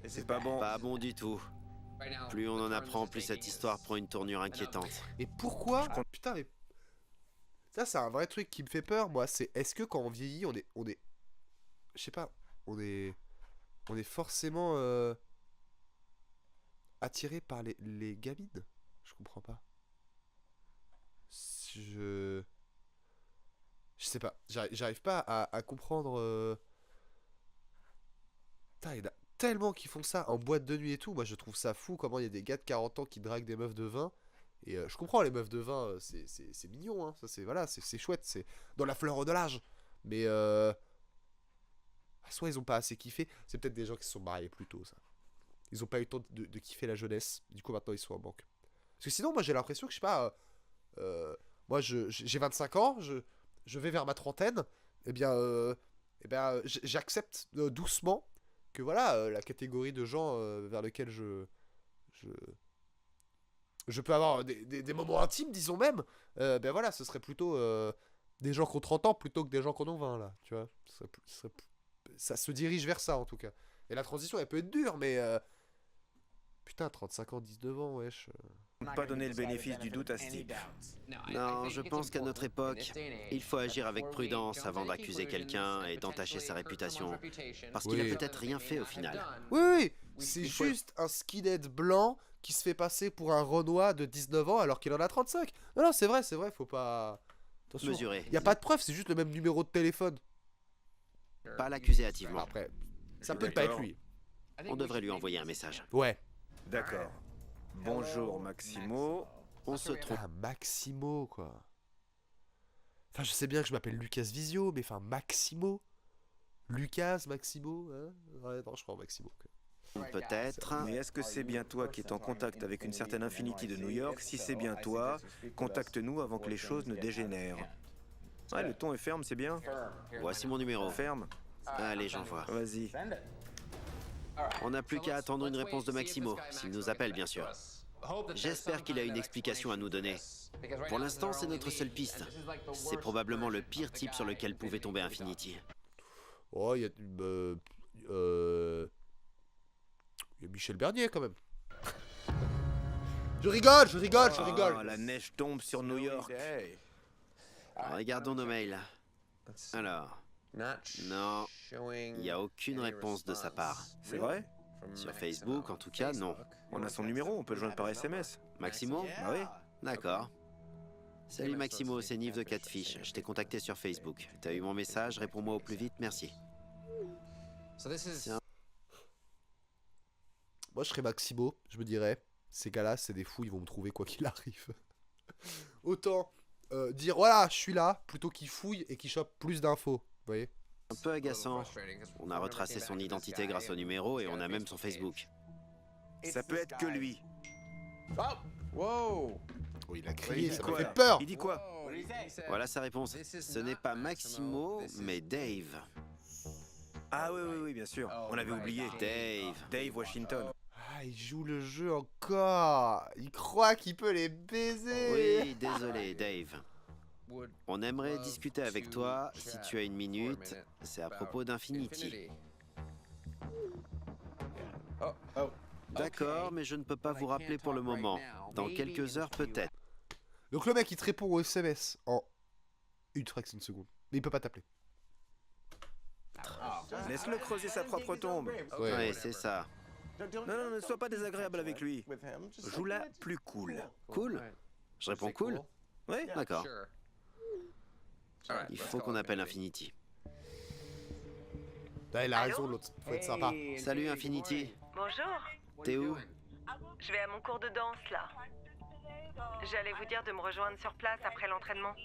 C'est pas bon. pas bon du tout. Plus on en apprend, plus cette histoire prend une tournure inquiétante. Et pourquoi? Putain, mais ça c'est un vrai truc qui me fait peur, moi. C'est est-ce que quand on vieillit, on est, je sais pas, on est forcément attiré par les gamines. Je comprends pas. Je sais pas. J'arrive pas à comprendre. Putain, il y en a tellement qui font ça en boîte de nuit et tout. Moi, je trouve ça fou comment il y a des gars de 40 ans qui draguent des meufs de 20. Et je comprends, les meufs de 20, c'est mignon, hein. Ça, c'est voilà, c'est chouette, c'est dans la fleur de l'âge. Mais soit ils ont pas assez kiffé. C'est peut-être des gens qui se sont mariés plus tôt, ça. Ils ont pas eu le temps de kiffer la jeunesse. Du coup, maintenant, ils sont en manque. Parce que sinon, moi, j'ai l'impression que, je sais pas, moi, j'ai 25 ans, je vais vers ma trentaine. Eh bien, j'accepte doucement que voilà, la catégorie de gens vers lesquels je peux avoir des moments intimes, disons même, ben voilà, ce serait plutôt des gens qui ont 30 ans plutôt que des gens qui en ont 20, là, tu vois. Ça se dirige vers ça, en tout cas. Et la transition, elle peut être dure, mais putain, 35 ans, 19 ans, wesh. On ne peut pas donner le bénéfice du doute à ce type. Non, je pense qu'à notre époque, il faut agir avec prudence avant d'accuser quelqu'un et d'entacher sa réputation. Parce qu'il Oui. a peut-être rien fait au final. Oui, c'est juste un skinhead blanc qui se fait passer pour un Renoir de 19 ans alors qu'il en a 35. Non, c'est vrai, faut pas... Attention. Mesurer. Y a pas de preuve, c'est juste le même numéro de téléphone. Pas l'accuser hâtivement. Après, ça peut pas être D'accord. lui. On devrait lui envoyer un message. Ouais. D'accord. Bonjour, Maximo. On se trompe. Ah, Maximo, quoi. Enfin, je sais bien que je m'appelle Lucas Visio, mais enfin, Maximo. Lucas, Maximo, hein. Ouais, non, je crois Maximo. Peut-être. Mais est-ce que c'est bien toi qui es en contact avec une certaine Infinity de New York? Si c'est bien toi, contacte-nous avant que les choses ne dégénèrent. Ouais, le ton est ferme, c'est bien. Voici mon numéro. Ferme. Allez, j'envoie. Vas-y. On n'a plus qu'à attendre une réponse de Maximo, s'il nous appelle bien sûr. J'espère qu'il a une explication à nous donner. Pour l'instant, c'est notre seule piste. C'est probablement le pire type sur lequel pouvait tomber Infinity. Oh, il y a Michel Bernier, quand même. Je rigole. Ah, la neige tombe sur New York. Regardons nos mails. Alors, non, il n'y a aucune réponse de sa part. C'est vrai? Sur Facebook, en tout cas, non. On a son numéro, on peut le joindre par SMS. Maximo? Ah oui? D'accord. Salut Maximo, c'est Nive de Catfish. Je t'ai contacté sur Facebook. T'as eu mon message, réponds-moi au plus vite, merci. Moi, je serais Maximo, je me dirais, ces gars-là, c'est des fous, ils vont me trouver quoi qu'il arrive. Autant dire, voilà, je suis là, plutôt qu'ils fouillent et qu'ils chopent plus d'infos, vous voyez? Un peu agaçant. On a retracé son identité grâce au numéro et on a même son Facebook. Ça peut être que lui. Oh, il a Il crié, dit ça m'a quoi, fait là? peur. Il dit quoi? Voilà sa réponse. Ce n'est pas Maximo, mais Dave. Ah oui, bien sûr. On avait oublié. Dave Washington. Ah, il joue le jeu encore. Il croit qu'il peut les baiser. Oui, désolé, Dave. On aimerait discuter avec toi, si tu as une minute. C'est à propos d'Infinity. D'accord, mais je ne peux pas vous rappeler pour le moment. Dans quelques heures peut-être. Donc le mec, il te répond au SMS en une fraction de seconde. Mais il peut pas t'appeler. Laisse-le creuser sa propre tombe. Ouais, c'est ça. Non, ne sois pas désagréable avec lui. Joue-la plus cool. Cool? Je réponds cool? Ouais? D'accord. Il faut qu'on appelle Infinity. Là, il a raison, l'autre. Faut être sympa. Salut Infinity. Bonjour. T'es où? Je vais à mon cours de danse, là. J'allais vous dire de me rejoindre sur place après l'entraînement.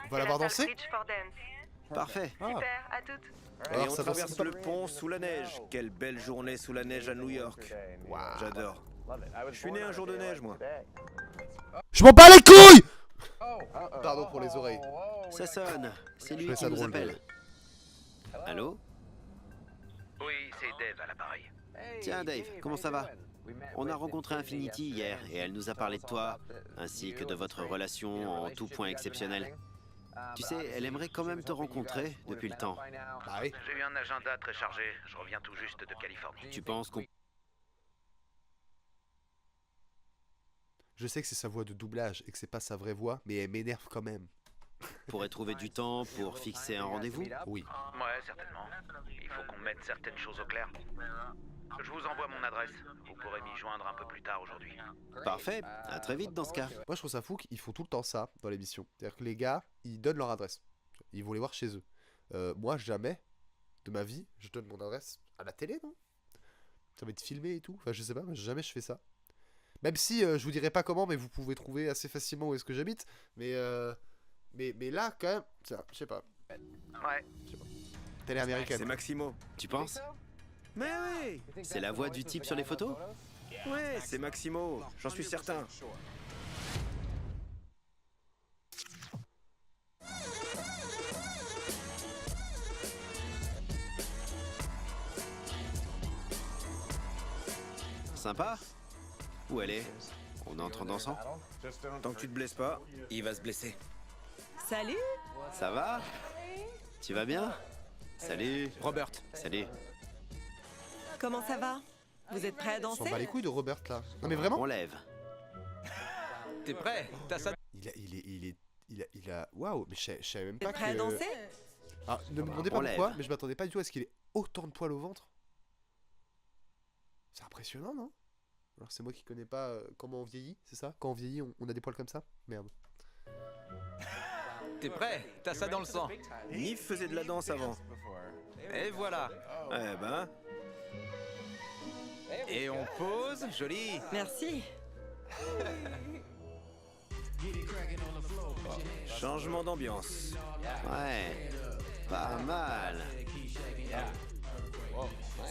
On va la voir danser? Bridge for Dance. Parfait. Ah. Super, à toutes. Et Alors, on ça traverse danse- le pont sous la neige. Quelle belle journée sous la neige à New York. J'adore. Je suis né un jour de neige, moi. Je m'en bats les couilles! Pardon pour les oreilles. Ça sonne. C'est lui trouvais qui ça nous drôle, appelle. Allô? Oui, c'est Dave à l'appareil. Tiens Dave, comment ça va? On a rencontré Infinity hier et elle nous a parlé de toi, ainsi que de votre relation en tout point exceptionnelle. Tu sais, elle aimerait quand même te rencontrer depuis le temps. Bah oui. J'ai eu un agenda très chargé, je reviens tout juste de Californie. Tu penses qu'on... Je sais que c'est sa voix de doublage et que c'est pas sa vraie voix, mais elle m'énerve quand même. pourrait trouver du temps pour fixer un rendez-vous? Oui. Ouais, certainement. Il faut qu'on mette certaines choses au clair. Je vous envoie mon adresse. Vous pourrez m'y joindre un peu plus tard aujourd'hui. Parfait, à très vite dans ce cas. Moi je trouve ça fou qu'ils font tout le temps ça dans l'émission. C'est-à-dire que les gars, ils donnent leur adresse. Ils vont les voir chez eux. Moi jamais, de ma vie, je donne mon adresse à la télé, non? Ça va être filmé et tout. Enfin je sais pas, mais jamais je fais ça. Même si je vous dirai pas comment, mais vous pouvez trouver assez facilement où est-ce que j'habite. Mais là quand même, je sais pas. Ouais. Télé américaine. C'est Maximo. Tu penses? Mais oui! C'est la voix du type sur les photos? Ouais, c'est Maximo, j'en suis certain. Sympa? Où elle est? On entre en dansant? Tant que tu te blesses pas. Il va se blesser. Salut! Ça va? Tu vas bien? Salut. Robert. Salut. Comment ça va? Vous êtes prêts à On s'en danser? bat les couilles de Robert là. Non mais vraiment? On lève. T'es prêt? T'as ça? Il a. Waouh, mais je savais même Vous pas êtes prêts à que. danser? Ah, ne me demandez On pas pourquoi, lève. mais je m'attendais pas du tout à ce qu'il ait autant de poils au ventre. C'est impressionnant, non? Alors c'est moi qui connais pas comment on vieillit, c'est ça? Quand on vieillit, on a des poils comme ça? Merde. T'es prêt? T'as ça dans le sang. Nif faisait de la danse avant. Et voilà. Eh ben, Et on pose. Joli. Merci. changement d'ambiance. Ouais. Pas mal.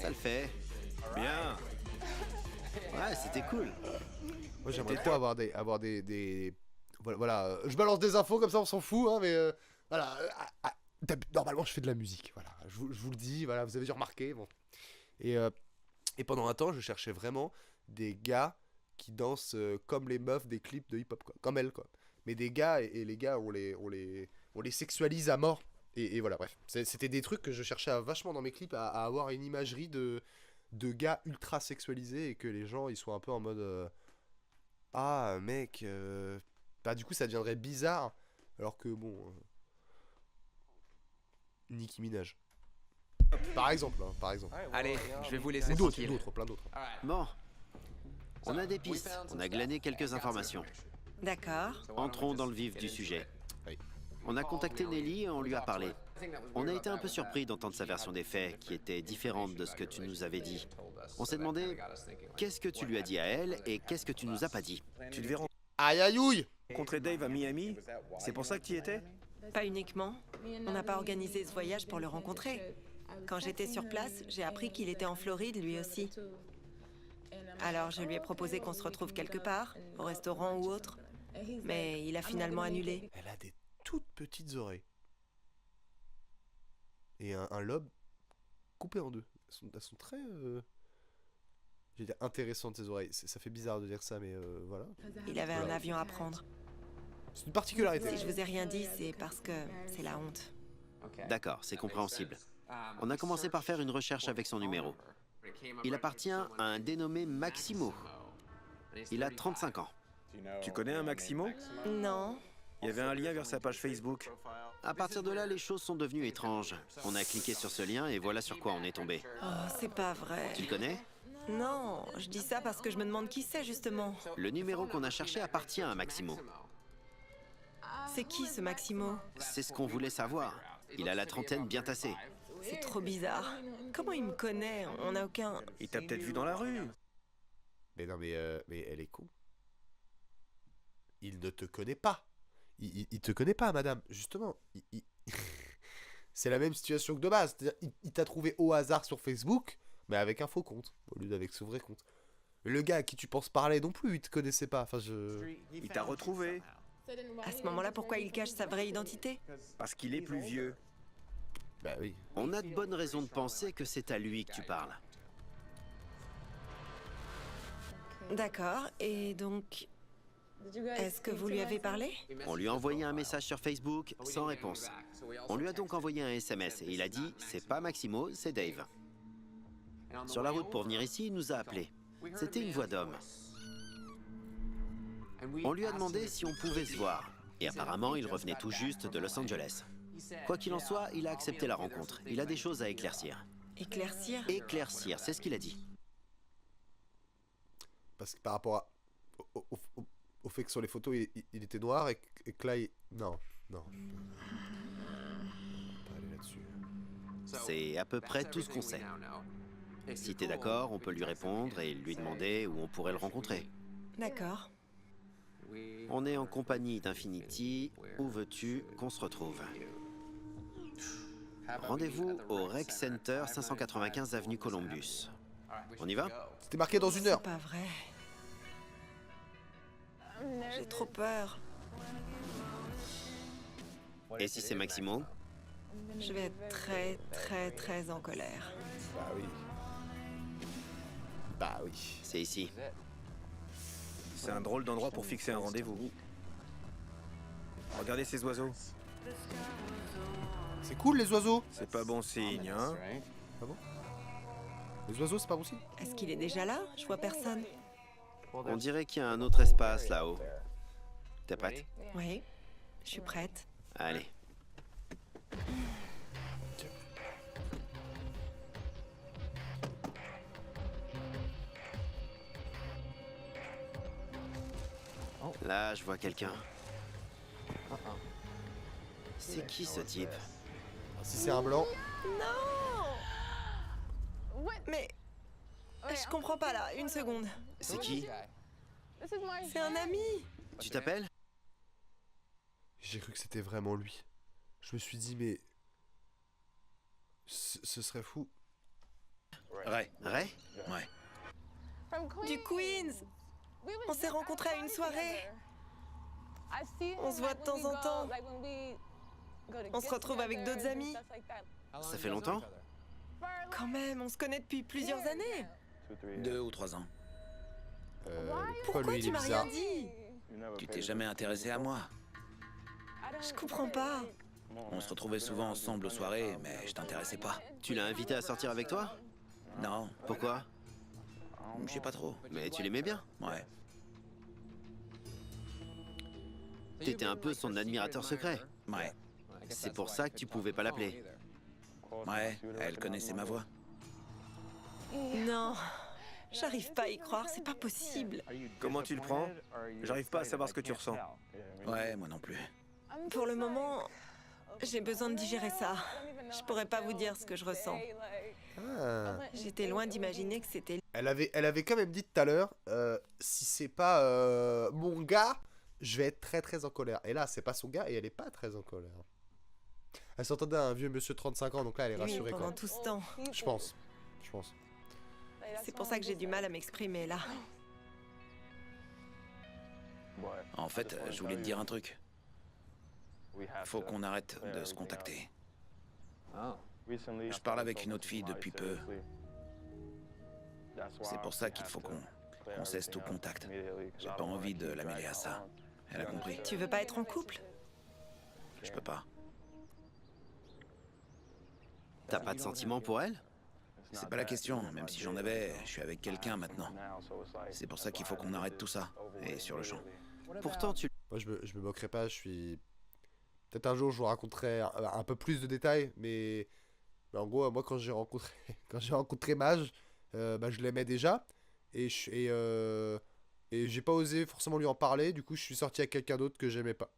Ça le fait. Bien. Ouais, c'était cool. Moi j'aimerais trop avoir des. Voilà, je balance des infos comme ça, on s'en fout, hein, mais voilà. Normalement je fais de la musique, voilà. Je vous le dis, voilà, vous avez dû remarquer, bon. Et pendant un temps, je cherchais vraiment des gars qui dansent comme les meufs des clips de hip-hop, quoi. Comme elles, quoi. Mais des gars, et les gars, on les sexualise à mort. Et voilà, bref. C'était des trucs que je cherchais vachement dans mes clips, à avoir une imagerie de gars ultra sexualisés et que les gens, ils soient un peu en mode... ah, mec... Bah, du coup, ça deviendrait bizarre. Alors que, bon... Nicki Minaj. Par exemple, hein, par exemple. Allez, je vais vous laisser Ou d'autres, tranquille. plein d'autres. Bon. On a des pistes. On a glané quelques informations. D'accord. Entrons dans le vif du sujet. Oui. On a contacté Nelly et on lui a parlé. On a été un peu surpris d'entendre sa version des faits, qui était différente de ce que tu nous avais dit. On s'est demandé, qu'est-ce que tu lui as dit à elle et qu'est-ce que tu nous as pas dit? Tu devais Aïe aïe ouille! rencontrer Dave à Miami. C'est pour ça que tu y étais? Pas uniquement. On n'a pas organisé ce voyage pour le rencontrer. Quand j'étais sur place, j'ai appris qu'il était en Floride lui aussi. Alors je lui ai proposé qu'on se retrouve quelque part, au restaurant ou autre. Mais il a finalement annulé. Elle a des toutes petites oreilles. Et un lobe coupé en deux. Elles sont très... J'ai dire intéressantes ces oreilles. Ça fait bizarre de dire ça, mais voilà. Il avait un avion à prendre. C'est une particularité. Si je vous ai rien dit, c'est parce que c'est la honte. D'accord, c'est compréhensible. On a commencé par faire une recherche avec son numéro. Il appartient à un dénommé Maximo. Il a 35 ans. Tu connais un Maximo? Non. Il y avait un lien vers sa page Facebook. À partir de là, les choses sont devenues étranges. On a cliqué sur ce lien et voilà sur quoi on est tombé. Oh, c'est pas vrai. Tu le connais? Non, je dis ça parce que je me demande qui c'est justement. Le numéro qu'on a cherché appartient à Maximo. C'est qui ce Maximo? C'est ce qu'on voulait savoir. Il a la trentaine bien tassée. C'est trop bizarre. Comment il me connaît? On n'a aucun... Il t'a peut-être vu dans la rue. Mais non, mais elle est con. Il ne te connaît pas. Il te connaît pas, madame. Justement, c'est la même situation que de base. C'est-à-dire, il t'a trouvé au hasard sur Facebook, mais avec un faux compte, au lieu d'avec son vrai compte. Le gars à qui tu penses parler non plus, il te connaissait pas. Enfin, Il t'a retrouvé À ce moment-là, pourquoi il cache sa vraie identité? parce qu'il est plus vieux. Bah oui. On a de bonnes raisons de penser que c'est à lui que tu parles. D'accord, et donc... Est-ce que vous lui avez parlé? On lui a envoyé un message sur Facebook sans réponse. On lui a donc envoyé un SMS et il a dit « C'est pas Maximo, c'est Dave ». Sur la route pour venir ici, il nous a appelés. C'était une voix d'homme. On lui a demandé si on pouvait se voir. Et apparemment, il revenait tout juste de Los Angeles. Quoi qu'il en soit, il a accepté la rencontre. Il a des choses à éclaircir. Éclaircir? Éclaircir, c'est ce qu'il a dit. Parce que par rapport au fait que sur les photos, il était noir et que là, non. On va pas aller là-dessus. C'est à peu près tout ce qu'on sait. Si t'es d'accord, on peut lui répondre et lui demander où on pourrait le rencontrer. D'accord. On est en compagnie d'Infinity. Où veux-tu qu'on se retrouve? Rendez-vous au Rec Center, 595 avenue Columbus. On y va? C'était marqué dans une heure. C'est pas vrai. J'ai trop peur. Et si c'est Maximo? Je vais être très, très, très en colère. Bah oui. Bah oui. C'est ici. C'est un drôle d'endroit pour fixer un rendez-vous. Regardez ces oiseaux. C'est cool les oiseaux. C'est pas bon signe, hein? Ah bon? Les oiseaux, c'est pas bon signe? Est-ce qu'il est déjà là? Je vois personne. On dirait qu'il y a un autre espace là-haut. T'es prête? Oui, je suis prête. Allez. Là, je vois quelqu'un. C'est qui ce type? Si c'est un blanc. Non! Mais... Je comprends pas là, une seconde. C'est qui? C'est un ami! Tu t'appelles? J'ai cru que c'était vraiment lui. Je me suis dit, mais... Ce serait fou. Ray. Ray? Ouais. Du Queens! On s'est rencontrés à une soirée. On se voit de temps en temps. On se retrouve avec d'autres amis. Ça fait longtemps? Quand même, on se connaît depuis plusieurs années. 2 ou 3 ans. Pourquoi lui, il tu est m'as rien bizarre? dit? Tu t'es jamais intéressé à moi. Je comprends pas. On se retrouvait souvent ensemble aux soirées, mais je t'intéressais pas. Tu l'as invité à sortir avec toi? Non, Pourquoi? je sais pas trop. Mais tu l'aimais bien. Ouais. T'étais un peu son admirateur secret. Ouais. C'est pour ça que tu pouvais pas l'appeler. Ouais, elle connaissait ma voix. Non, j'arrive pas à y croire, c'est pas possible. Comment tu le prends? J'arrive pas à savoir ce que tu ressens. Ouais, moi non plus. Pour le moment, j'ai besoin de digérer ça. Je pourrais pas vous dire ce que je ressens. Ah. J'étais loin d'imaginer que c'était... Elle avait quand même dit tout à l'heure, si c'est pas mon gars, je vais être très très en colère. Et là, c'est pas son gars et elle est pas très en colère. Elle s'entendait à un vieux monsieur de 35 ans, donc là, elle est lui rassurée pendant quoi. tout ce temps. Je pense. C'est pour ça que j'ai du mal à m'exprimer là. En fait, je voulais te dire un truc. Faut qu'on arrête de se contacter. Je parle avec une autre fille depuis peu. C'est pour ça qu'il faut qu'on cesse tout contact. J'ai pas envie de la mêler à ça. Elle a compris. Tu veux pas être en couple? Je peux pas. T'as pas de sentiments pour elle? C'est pas la question. Même si j'en avais, je suis avec quelqu'un maintenant. C'est pour ça qu'il faut qu'on arrête tout ça. Et sur le champ. Pourtant, tu... Moi, je me moquerai pas, je suis... Peut-être un jour, je vous raconterai un peu plus de détails, mais en gros, moi, quand j'ai rencontré Maj, je l'aimais déjà, et j'ai pas osé forcément lui en parler, du coup, je suis sorti avec quelqu'un d'autre que j'aimais pas.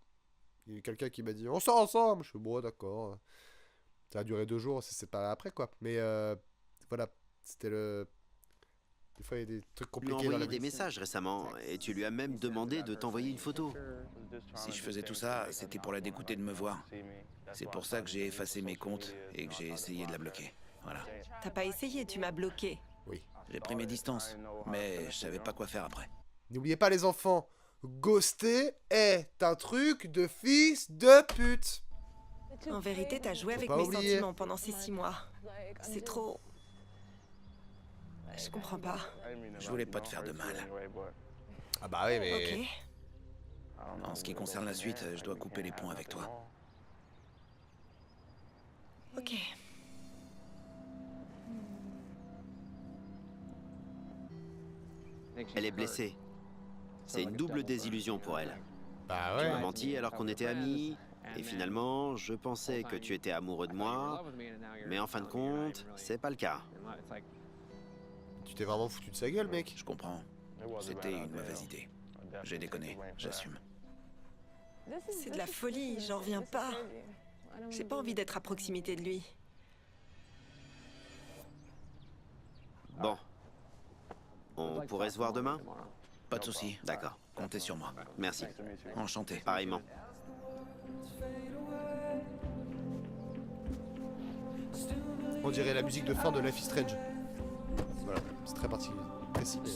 Il y a quelqu'un qui m'a dit, on sort ensemble. Je suis bon, d'accord. Ça a duré 2 jours, on s'est séparés après, quoi. Mais voilà, c'était le... Des fois, il y a des trucs lui as compliqués dans la envoyé des vie. messages récemment et tu lui as même demandé de t'envoyer une photo. Si je faisais tout ça, c'était pour la dégoûter de me voir. C'est pour ça que j'ai effacé mes comptes et que j'ai essayé de la bloquer. Voilà. T'as pas essayé, tu m'as bloqué. Oui. J'ai pris mes distances, mais je savais pas quoi faire après. N'oubliez pas les enfants, ghoster est un truc de fils de pute. En vérité, t'as joué avec pas mes oublier. sentiments pendant ces 6 mois. C'est trop... Je comprends pas. Je voulais pas te faire de mal. Ah bah oui, mais... Ok. En ce qui concerne la suite, je dois couper les ponts avec toi. Ok. Elle est blessée. C'est une double désillusion pour elle. Bah Tu m'as ouais. menti alors qu'on était amis, et finalement, je pensais que tu étais amoureux de moi, mais en fin de compte, c'est pas le cas. Tu t'es vraiment foutu de sa gueule, mec. Je comprends. C'était une mauvaise idée. J'ai déconné, j'assume. C'est de la folie, j'en reviens pas. J'ai pas envie d'être à proximité de lui. Bon. On pourrait se voir demain? Pas de souci. D'accord. Comptez sur moi. Merci. Enchanté. Pareillement. On dirait la musique de fin de Life is Strange. Voilà, c'est très particulier. Précis, mais...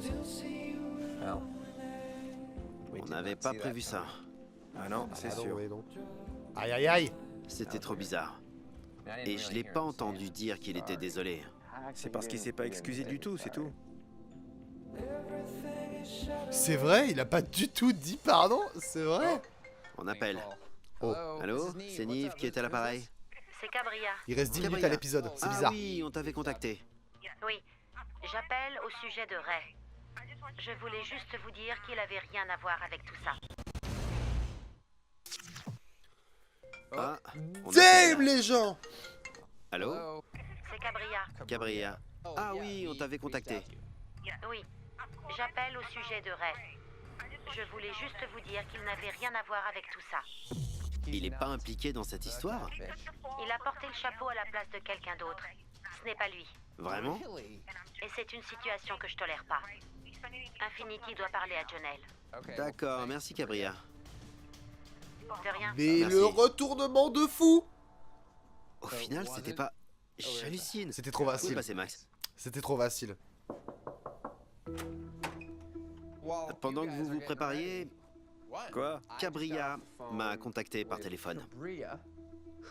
On n'avait pas prévu ça. Ah non, c'est Ah non, sûr. ouais, non. Aïe aïe aïe. C'était trop bizarre. Et je l'ai pas entendu dire qu'il était désolé. C'est parce qu'il s'est pas excusé du tout, c'est tout. C'est vrai, il a pas du tout dit pardon. C'est vrai. On appelle. Oh, Allô? C'est Nive qui est à l'appareil? C'est Cabria. il reste 10 minutes Gabriel. à l'épisode. C'est Ah bizarre. oui, on t'avait contacté. Oui, j'appelle au sujet de Ray. Je voulais juste vous dire qu'il avait rien à voir avec tout ça. Ah, on Damn appelle. les gens. Allô? C'est Cabria. Gabriel. Ah oui, on t'avait contacté. Oui, j'appelle au sujet de Ray. Je voulais juste vous dire qu'il n'avait rien à voir avec tout ça. Il est pas impliqué dans cette histoire? Il a porté le chapeau à la place de quelqu'un d'autre. Ce n'est pas lui. Vraiment? Et c'est une situation que je tolère pas. Infinity doit parler à Jonelle. D'accord, merci Gabriel. De rien. Mais Merci. le retournement de fou. Au final, c'était pas... J'hallucine. C'était trop Où est facile. passé Max? C'était trop facile. Pendant que vous vous prépariez, Quoi? Cabria m'a contacté par téléphone.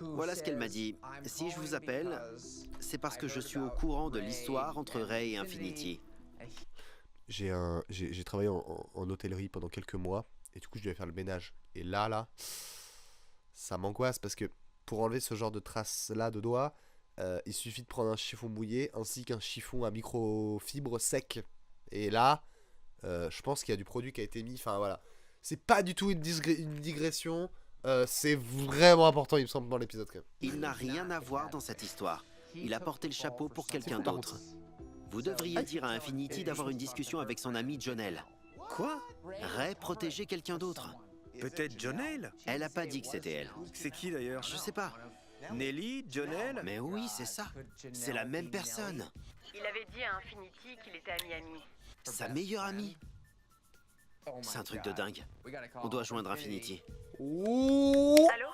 Voilà ce qu'elle m'a dit. Si je vous appelle, c'est parce que je suis au courant de l'histoire entre Ray et Infinity. J'ai travaillé en hôtellerie pendant quelques mois et du coup je devais faire le ménage. Et là, ça m'angoisse parce que pour enlever ce genre de traces là de doigts, il suffit de prendre un chiffon mouillé ainsi qu'un chiffon à microfibre sec. Et là, je pense qu'il y a du produit qui a été mis. Enfin voilà, c'est pas du tout une digression. C'est vraiment important, il me semble, dans l'épisode quand même. Il n'a rien à voir dans cette histoire. Il a porté le chapeau pour quelqu'un d'autre. Vous devriez dire à Infinity d'avoir une discussion avec son ami Jonelle. Quoi? Ray protégeait quelqu'un d'autre. Peut-être Jonelle? Elle a pas dit que c'était elle. C'est qui d'ailleurs? Je sais pas. Nelly? Jonelle? Mais oui, c'est ça. C'est la même personne. Il avait dit à Infinity qu'il était à Miami. Sa meilleure amie. C'est un truc de dingue. On doit joindre Infinity. Ouh. Allô?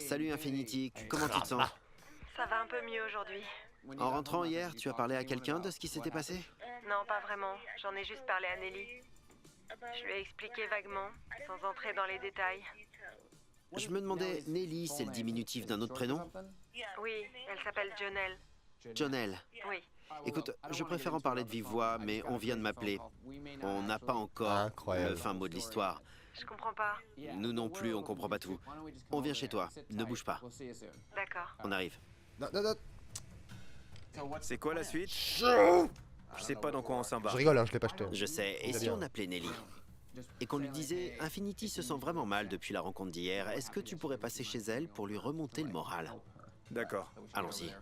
Salut Infinity, comment tu te sens? Ça va un peu mieux aujourd'hui. En rentrant hier, tu as parlé à quelqu'un de ce qui s'était passé? Non, pas vraiment. J'en ai juste parlé à Nelly. Je lui ai expliqué vaguement, sans entrer dans les détails. Je me demandais, Nelly, c'est le diminutif d'un autre prénom? Oui, elle s'appelle Jonelle. Jonelle. Oui. Écoute, je préfère en parler de vive voix, mais on vient de m'appeler. On n'a pas encore Incroyable. le fin mot de l'histoire. Je comprends pas. Nous non plus, on comprend pas tout. On vient chez toi, ne bouge pas. D'accord. On arrive. Non, non, non. C'est quoi la suite? Je Je sais pas dans quoi on s'embarque. rigole, hein, je l'ai pas acheté. Je sais, et si on appelait Nelly? Et qu'on lui disait, Infinity se sent vraiment mal depuis la rencontre d'hier, est-ce que tu pourrais passer chez elle pour lui remonter le moral? D'accord. Allons-y.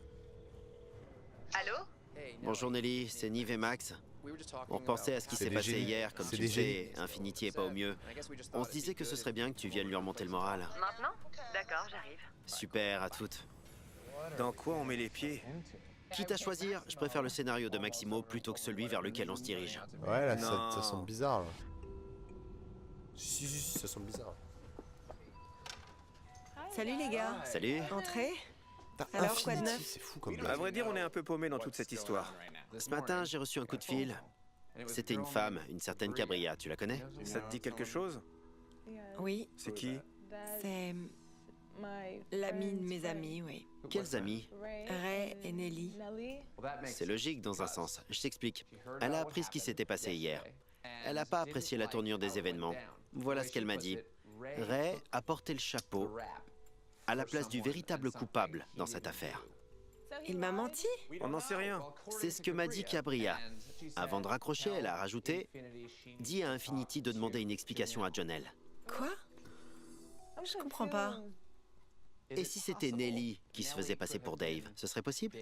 Allô? Bonjour Nelly, c'est Nive et Max. On repensait à ce qui C'est s'est des passé génies. hier, comme C'est tu le des sais, Infinity est pas au mieux. On se disait que ce serait bien que tu viennes lui remonter le moral. Maintenant? D'accord, j'arrive. Super, à toutes. Dans quoi on met les pieds? Quitte à choisir, je préfère le scénario de Maximo plutôt que celui vers lequel on se dirige. Ouais, là, Non. ça semble bizarre. Là. Si, ça semble bizarre. Salut les gars. Salut. Entrez. Alors, quoi de Infinity, neuf? c'est fou comme À blague. vrai dire, on est un peu paumé dans toute cette histoire. Ce matin, j'ai reçu un coup de fil. C'était une femme, une certaine Cabria, tu la connais? Ça te dit quelque chose? Oui, C'est qui? c'est l'ami de mes amis, oui. Quels amis? Ray et Nelly. C'est logique dans un sens. Je t'explique. Elle a appris ce qui s'était passé hier. Elle n'a pas apprécié la tournure des événements. Voilà ce qu'elle m'a dit. Ray a porté le chapeau à la place du véritable coupable dans cette affaire. Il m'a menti? On n'en sait rien. C'est ce que m'a dit Cabria. Avant de raccrocher, elle a rajouté « Dis à Infinity de demander une explication à Jonel. Quoi? Je comprends pas. » Et si c'était Nelly qui se faisait passer pour Dave, ce serait possible?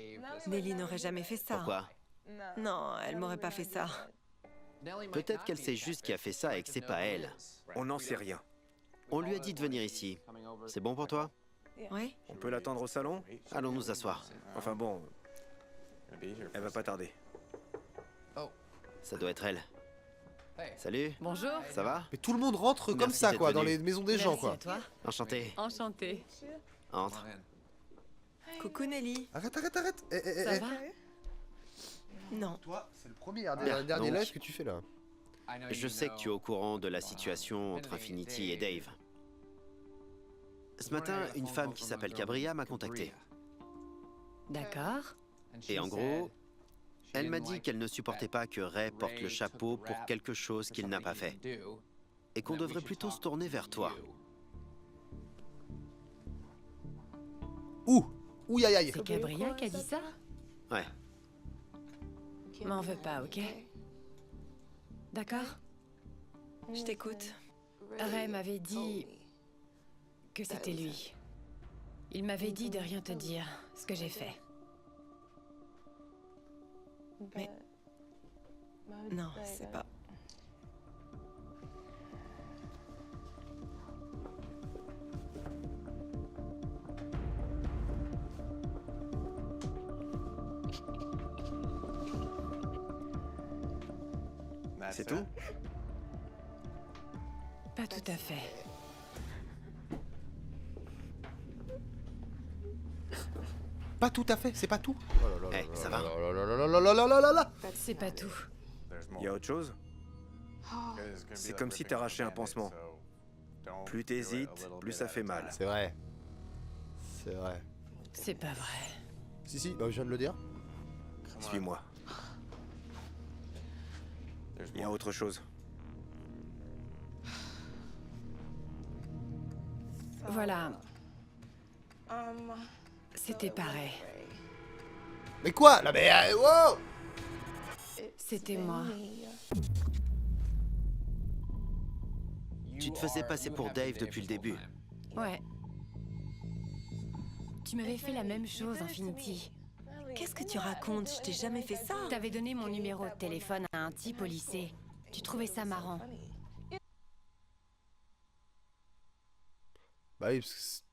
Nelly n'aurait jamais fait ça. Pourquoi? Non, elle m'aurait pas fait ça. Peut-être qu'elle sait juste qui a fait ça et que c'est pas elle. On n'en sait rien. On lui a dit de venir ici. C'est bon pour toi? Oui? On peut l'attendre au salon? Allons nous asseoir. Enfin bon, elle va pas tarder. Ça doit être elle. Salut, Bonjour. ça va? Mais tout le monde rentre comme Merci ça, d'être quoi, dans venu. les maisons des gens, quoi. À toi. Enchanté. Enchantée. Entre. Coucou Nelly. Arrête, arrête, arrête. Ça va? Non. Toi, c'est le premier Bien, dernier donc. live que tu fais là. Je sais que tu es au courant de la situation entre Infinity et Dave. Ce matin, une femme qui s'appelle Cabria m'a contacté. D'accord. Et en gros, elle m'a dit qu'elle ne supportait pas que Ray porte le chapeau pour quelque chose qu'il n'a pas fait. Et qu'on devrait plutôt se tourner vers toi. Ouh, ouh, aïe, aïe. C'est Cabria qui a dit ça? Ouais. M'en veux pas, ok? D'accord? Je t'écoute. Ray m'avait dit que c'était lui. Il m'avait dit de rien te dire, ce que j'ai fait. Mais... Non, c'est pas... C'est tout? Pas tout à fait. Pas tout à fait, c'est pas tout. Eh, ça va? C'est pas tout. Y a autre chose? C'est comme si t'arrachais un pansement. Plus t'hésites, plus ça fait mal. C'est vrai. C'est vrai. C'est pas vrai. Si, bah, je viens de le dire. Suis-moi. Y a autre chose. Voilà. C'était pareil. Mais quoi? Là, mais wow! C'était moi. Tu te faisais passer pour Dave depuis le début. Ouais. Tu m'avais fait la même chose, Infinity. Qu'est-ce que tu racontes? Je t'ai jamais fait ça. T'avais donné mon numéro de téléphone à un type au lycée. Tu trouvais ça marrant. Bah oui, parce que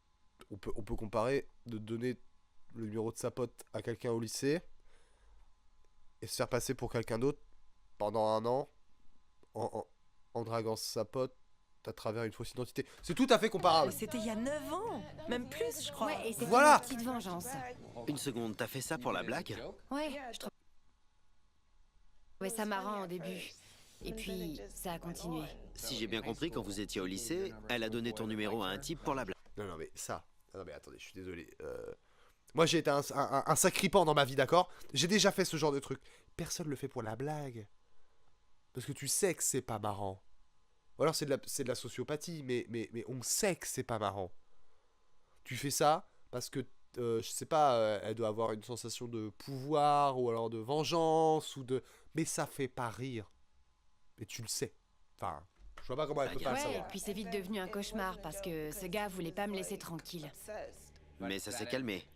on peut comparer de donner le numéro de sa pote à quelqu'un au lycée et se faire passer pour quelqu'un d'autre pendant un an en draguant sa pote à travers une fausse identité. C'est tout à fait comparable. Mais c'était il y a 9 ans. Même plus, je crois. Ouais, et c'était Voilà. une petite vengeance. Une seconde, t'as fait ça pour la blague? Ouais, je trouvais ça marrant au début. Et puis, ça a continué. Si j'ai bien compris, quand vous étiez au lycée, elle a donné ton numéro à un type pour la blague. Non, mais ça. Non, mais attendez, je suis désolé. Moi, j'ai été un sacripant dans ma vie, d'accord? J'ai déjà fait ce genre de truc. Personne le fait pour la blague. Parce que tu sais que c'est pas marrant. Ou alors c'est de la sociopathie, mais on sait que c'est pas marrant. Tu fais ça parce que, je sais pas, elle doit avoir une sensation de pouvoir, ou alors de vengeance, ou de... Mais ça fait pas rire. Mais tu le sais. Enfin, je vois pas comment elle peut pas le Ouais, et savoir. puis c'est vite devenu un cauchemar parce que ce gars voulait pas me laisser tranquille. Mais ça s'est calmé.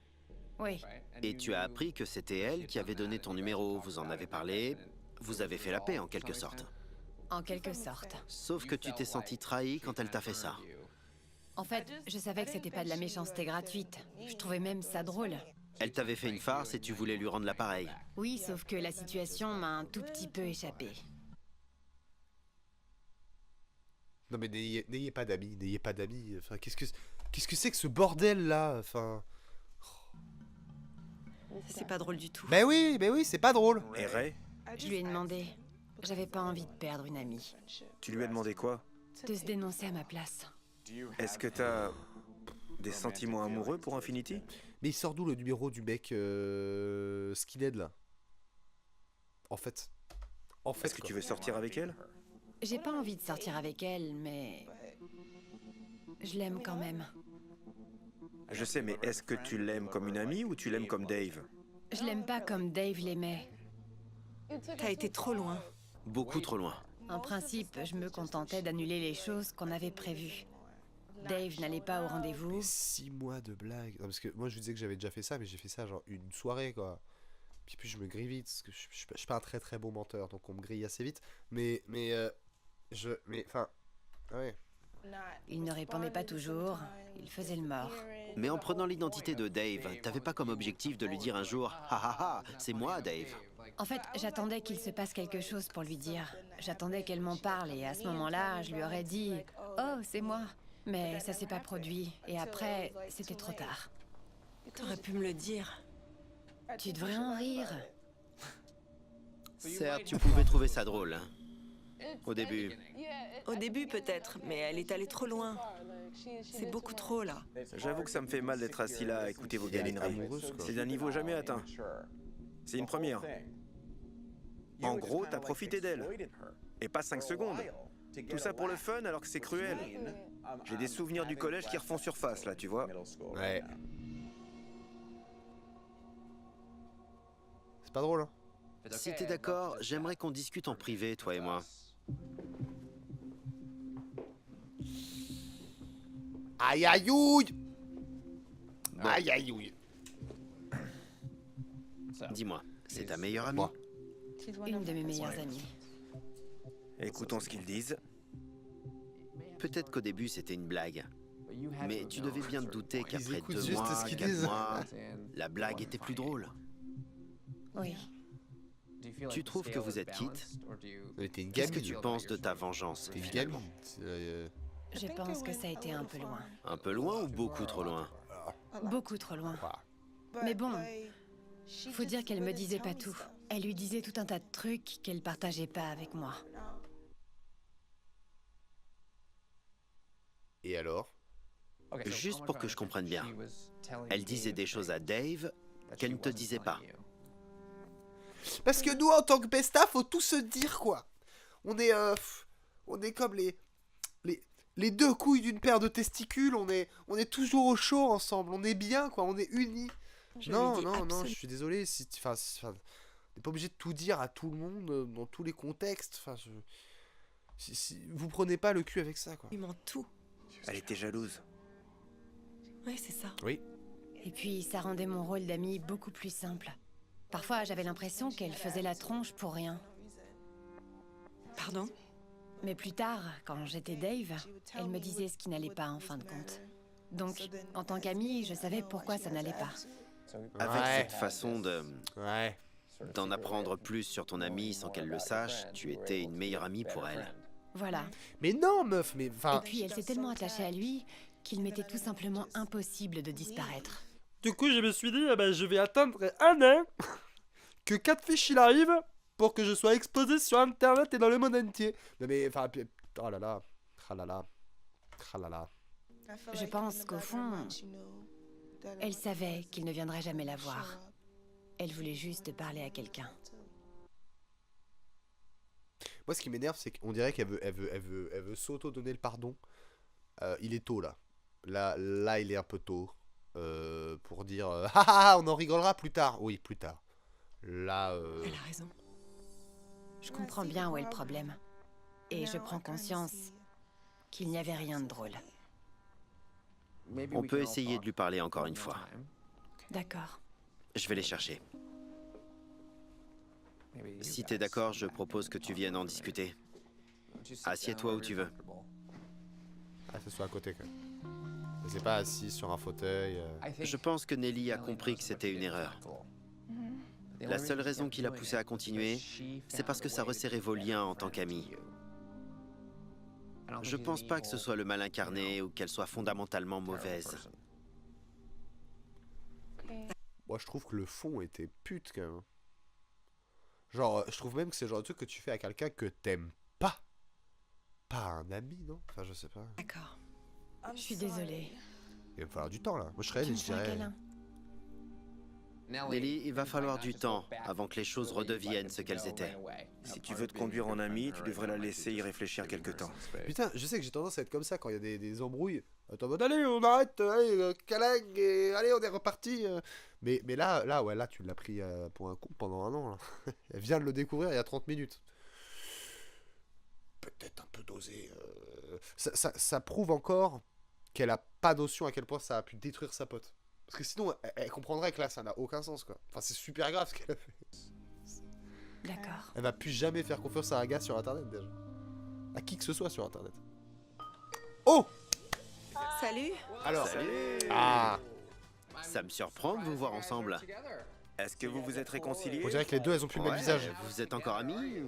Oui, Et tu as appris que c'était elle qui avait donné ton numéro, vous en avez parlé, vous avez fait la paix en quelque sorte. en quelque sorte. Sauf que tu t'es senti trahi quand elle t'a fait ça. En fait, je savais que c'était pas de la méchanceté gratuite. Je trouvais même ça drôle. Elle t'avait fait une farce et tu voulais lui rendre l'appareil. Oui, sauf que la situation m'a un tout petit peu échappé. Non mais n'ayez pas d'amis, n'ayez pas d'amis. Enfin, qu'est-ce que c'est que ce bordel là? Enfin, C'est pas drôle du tout. Ben oui, c'est pas drôle. Et Ray, Je lui ai demandé. J'avais pas envie de perdre une amie. tu lui as demandé quoi? De se dénoncer à ma place. Est-ce que t'as des sentiments amoureux pour Infinity? Mais il sort d'où le numéro du mec skinhead là? En fait. Est-ce que tu veux sortir avec elle? J'ai pas envie de sortir avec elle, mais... Je l'aime quand même. Je sais, mais est-ce que tu l'aimes comme une amie ou tu l'aimes comme Dave? Je l'aime pas comme Dave l'aimait. T'as été trop loin. Beaucoup trop loin. En principe, je me contentais d'annuler les choses qu'on avait prévues. Dave n'allait pas au rendez-vous. Mais 6 mois de blague. Non, parce que moi je vous disais que j'avais déjà fait ça, mais j'ai fait ça genre une soirée quoi. Puis je me grille vite, parce que je suis pas un très très bon menteur, donc on me grille assez vite. Mais enfin, ouais. Il ne répondait pas toujours, il faisait le mort. Mais en prenant l'identité de Dave, t'avais pas comme objectif de lui dire un jour « Ha ha ha, c'est moi, Dave ». En fait, j'attendais qu'il se passe quelque chose pour lui dire. J'attendais qu'elle m'en parle et à ce moment-là, je lui aurais dit « Oh, c'est moi ». Mais ça s'est pas produit et après, c'était trop tard. T'aurais pu me le dire. Tu devrais en rire. Certes, tu pouvais trouver ça drôle. Hein. Au début. Au début peut-être, mais elle est allée trop loin. C'est beaucoup trop là. J'avoue que ça me fait mal d'être assis là à écouter vos galineries. amoureuse, quoi. C'est d'un niveau jamais atteint. C'est une première. En gros, t'as profité d'elle. Et pas 5 secondes. Tout ça pour le fun alors que c'est cruel. J'ai des souvenirs du collège qui refont surface là, tu vois. Ouais. C'est pas drôle, hein? Si t'es d'accord, j'aimerais qu'on discute en privé, toi et moi. Aïe aïe ouille. Aïe aïe ouille. Dis-moi, c'est ta meilleure amie? Moi. Une de mes meilleures amies. Écoutons ce qu'ils disent. Peut-être qu'au début c'était une blague. Mais tu devais bien te douter qu'après écoutent 2 juste mois, ce qu'ils 4 disent. mois, la blague était plus drôle. Oui. Tu trouves que vous êtes quitte? Elle était une Qu'est-ce que gamine. tu penses de ta vengeance, T'es une finalement? gamine. Je pense que ça a été un peu loin. Un peu loin ou beaucoup trop loin? Beaucoup trop loin. Mais bon, faut dire qu'elle me disait pas tout. Elle lui disait tout un tas de trucs qu'elle partageait pas avec moi. Et alors? Juste pour que je comprenne bien. Elle disait des choses à Dave qu'elle ne te disait pas. Parce que nous, en tant que besta, faut tout se dire, quoi. On est comme les deux couilles d'une paire de testicules. On est toujours au chaud ensemble. On est bien, quoi. On est unis. Non, je suis désolé. On n'est pas obligé de tout dire à tout le monde, dans tous les contextes. Enfin, vous prenez pas le cul avec ça, quoi. Il ment tout. Elle était jalouse. Ouais, c'est ça. Oui. Et puis, ça rendait mon rôle d'amie beaucoup plus simple. Parfois, j'avais l'impression qu'elle faisait la tronche pour rien. Pardon? Mais plus tard, quand j'étais Dave, elle me disait ce qui n'allait pas en fin de compte. Donc, en tant qu'amie, je savais pourquoi ça n'allait pas. Avec Ouais. cette façon Ouais. d'en apprendre plus sur ton amie sans qu'elle le sache, tu étais une meilleure amie pour elle. Voilà. Mais non, meuf, mais Et enfin. puis, elle s'est tellement attachée à lui qu'il m'était tout simplement impossible de disparaître. Du coup, je me suis dit, je vais attendre un an que Catfish il arrive pour que je sois exposé sur Internet et dans le monde entier. Non mais, enfin, oh là là, ah là là, ah là là. Je pense qu'au fond, elle savait qu'il ne viendrait jamais la voir. Elle voulait juste parler à quelqu'un. Moi, ce qui m'énerve, c'est qu'on dirait qu'elle veut s'auto-donner le pardon. Il est tôt là. Là, il est un peu tôt pour dire on en rigolera plus tard. Oui, plus tard. Là. Elle a raison. Je comprends bien où est le problème. Et je prends conscience qu'il n'y avait rien de drôle. On peut essayer de lui parler encore une fois. D'accord. Je vais les chercher. Si t'es d'accord, je propose que tu viennes en discuter. Assieds-toi où tu veux. Ah, ce soit à côté quand même. C'est pas assis sur un fauteuil. Je pense que Nelly a compris que c'était une erreur. La seule raison qui l'a poussée à continuer, c'est parce que ça resserrait vos liens en tant qu'amis. Je pense pas que ce soit le mal incarné ou qu'elle soit fondamentalement mauvaise. moi je trouve que le fond était pute quand même. Genre, je trouve même que c'est le genre de truc que tu fais à quelqu'un que t'aimes pas. Pas un ami, non? Enfin, je sais pas. D'accord. Je suis désolée. Il va me falloir du temps là. Moi je serais Tu elle et me je fais un dirais. câlin? Nelly, il va falloir du temps avant que les choses redeviennent ce qu'elles étaient. Si tu veux te conduire en ami, tu devrais la laisser y réfléchir quelque temps. Putain, je sais que j'ai tendance à être comme ça quand il y a des embrouilles. Attends, mode, allez, on arrête, allez, câlin, et allez, on est reparti. Mais là, tu l'as pris pour un coup pendant un an. Là. Elle vient de le découvrir il y a 30 minutes. Peut-être un peu dosé. Ça prouve encore qu'elle a pas notion à quel point ça a pu détruire sa pote. Parce que sinon, elle comprendrait que là, ça n'a aucun sens, quoi. Enfin, c'est super grave ce qu'elle a fait. D'accord. Elle va plus jamais faire confiance à un gars sur Internet, déjà. À qui que ce soit sur Internet. Oh! Salut. Alors. Salut. Ah! Ça me surprend de vous voir ensemble. Est-ce que vous vous êtes réconciliés? On dirait que les deux, elles ont plus le même visage. Vous êtes encore amis?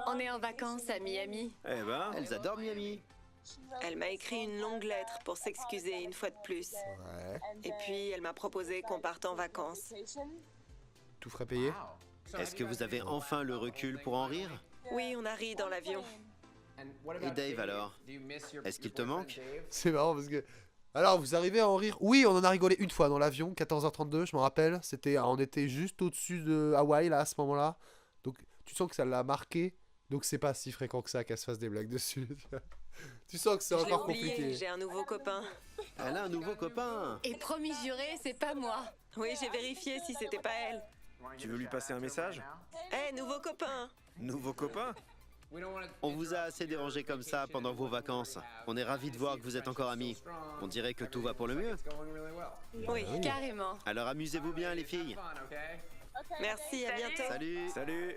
On est en vacances à Miami. Eh ben, Elles adorent Miami. Elle m'a écrit une longue lettre pour s'excuser une fois de plus. Ouais. Et puis, elle m'a proposé qu'on parte en vacances. Tout frais payé? Est-ce que vous avez enfin le recul pour en rire? Oui, on a ri dans l'avion. Et Dave alors? Est-ce qu'il te manque? C'est marrant parce que. Alors, vous arrivez à en rire? Oui, on en a rigolé une fois dans l'avion, 14h32, je me rappelle. On était juste au-dessus de Hawaï, là, à ce moment-là. Donc, tu sens que ça l'a marqué. Donc, c'est pas si fréquent que ça qu'elle se fasse des blagues dessus. Tu sens que c'est Je l'ai encore oublié, compliqué. j'ai un nouveau copain. Elle a un nouveau copain. Et promis juré, c'est pas moi. Oui, j'ai vérifié si c'était pas elle. tu veux lui passer un message? Eh, nouveau copain. Nouveau copain? On vous a assez dérangé comme ça pendant vos vacances. On est ravis de voir que vous êtes encore amis. On dirait que tout va pour le mieux. Oui, Carrément. Alors amusez-vous bien les filles. merci, à bientôt. Salut. Salut.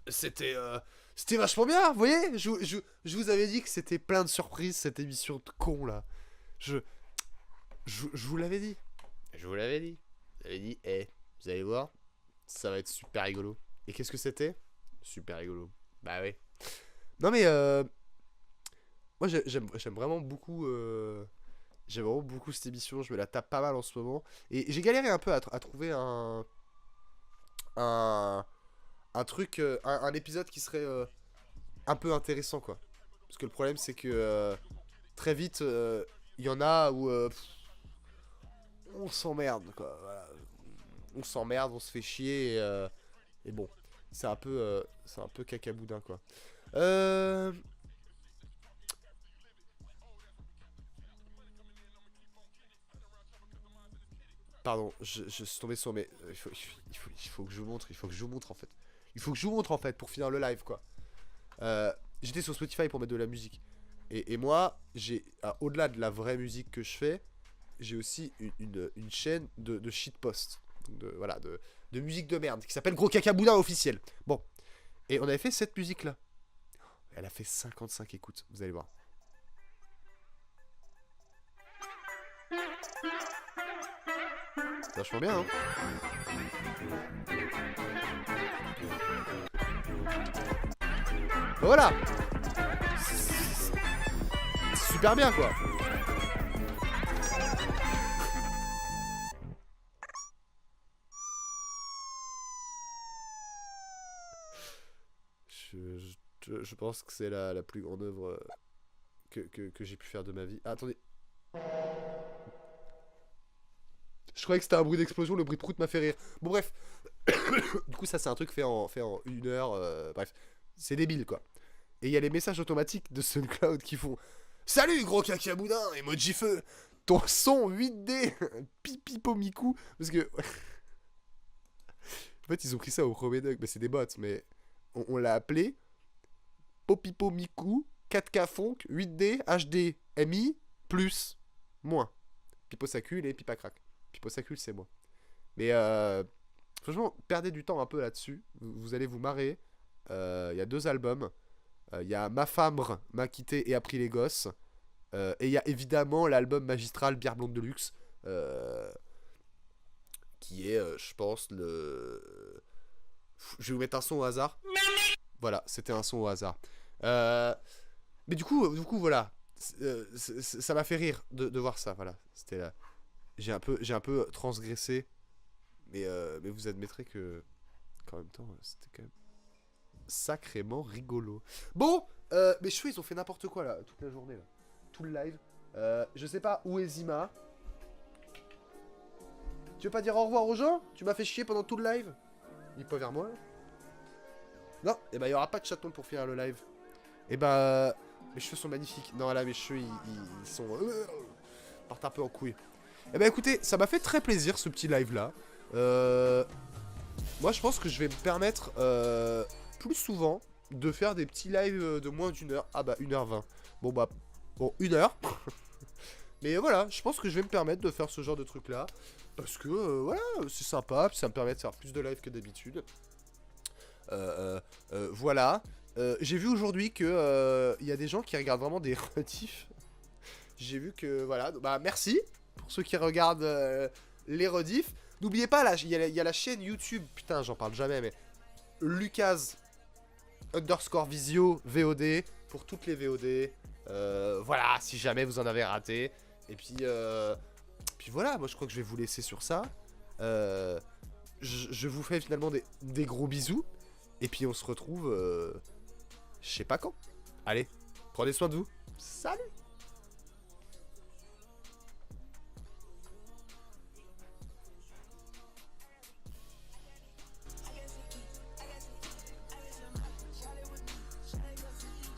C'était vachement bien, vous voyez, je vous avais dit que c'était plein de surprises, cette émission de con, là. Je vous l'avais dit. Je vous l'avais dit. Vous avez dit, vous allez voir, ça va être super rigolo. Et qu'est-ce que c'était? Super rigolo. Bah oui. Non mais, moi j'aime vraiment beaucoup... J'aime vraiment beaucoup cette émission, je me la tape pas mal en ce moment. Et j'ai galéré un peu à trouver un truc, un épisode qui serait un peu intéressant, quoi. Parce que le problème, c'est que très vite, il y en a où on s'emmerde, quoi. Voilà. On s'emmerde, on se fait chier, et bon, c'est un peu cacaboudin, quoi. Pardon, je suis tombé sur mes... Il faut que je vous montre, en fait. Il faut que je vous montre, en fait, pour finir le live, quoi. J'étais sur Spotify pour mettre de la musique. Et moi, au-delà de la vraie musique que je fais, j'ai aussi une chaîne de shitpost. De musique de merde, qui s'appelle Gros Cacaboudin officiel. Bon. Et on avait fait cette musique-là. Elle a fait 55 écoutes, vous allez voir. C'est vachement bien, hein. Voilà. C'est super bien, quoi. Je pense que c'est la plus grande œuvre que j'ai pu faire de ma vie. Ah, attendez. Je croyais que c'était un bruit d'explosion, le bruit de prout m'a fait rire. Bon, bref. Du coup, ça, c'est un truc fait en 1 heure. Bref, c'est débile, quoi. Et il y a les messages automatiques de SoundCloud qui font Salut, gros cacaboudin, emoji feu, ton son 8D, pipipomiku. Parce que. En fait, ils ont pris ça au premier dog, mais c'est des bots, mais on l'a appelé Popipomiku 4K Funk 8D HD MI plus moins. Piposacule et Pipacrac. Piposacule, c'est moi. Mais franchement, perdez du temps un peu là-dessus. Vous allez vous marrer. Il y a 2 albums. Il y a Ma femme m'a quitté et a pris les gosses. Et il y a évidemment l'album magistral Bière blonde de luxe. Qui est, je pense, le... Je vais vous mettre un son au hasard. Voilà, c'était un son au hasard. Mais du coup voilà. ça m'a fait rire de voir ça, voilà. C'était là. J'ai un peu transgressé, mais vous admettrez que qu'en même temps, c'était quand même sacrément rigolo. Bon, mes cheveux, ils ont fait n'importe quoi là, toute la journée là, tout le live. Je sais pas où est Zima. Tu veux pas dire au revoir aux gens? Tu m'as fait chier pendant tout le live. Il est pas vers moi là. Non, et bah il y aura pas de chaton pour finir le live. Et bah mes cheveux sont magnifiques. Non là mes cheveux ils sont partent un peu en couille. Et bah écoutez, ça m'a fait très plaisir ce petit live là. Moi je pense que je vais me permettre plus souvent de faire des petits lives de moins d'une heure. Ah bah 1h20. Bon 1h. Mais voilà, je pense que je vais me permettre de faire ce genre de truc là. Parce que voilà, c'est sympa, puis ça me permet de faire plus de live que d'habitude. Voilà. J'ai vu aujourd'hui que il y a des gens qui regardent vraiment des rediffs. J'ai vu que voilà, bah merci pour ceux qui regardent les rediffs. N'oubliez pas là, il y a la chaîne YouTube, putain j'en parle jamais mais Lucas_Visio VOD pour toutes les VOD. Voilà, si jamais vous en avez raté. Et puis voilà, moi je crois que je vais vous laisser sur ça. Je vous fais finalement des gros bisous. Et puis on se retrouve, je sais pas quand. Allez, prenez soin de vous. Salut!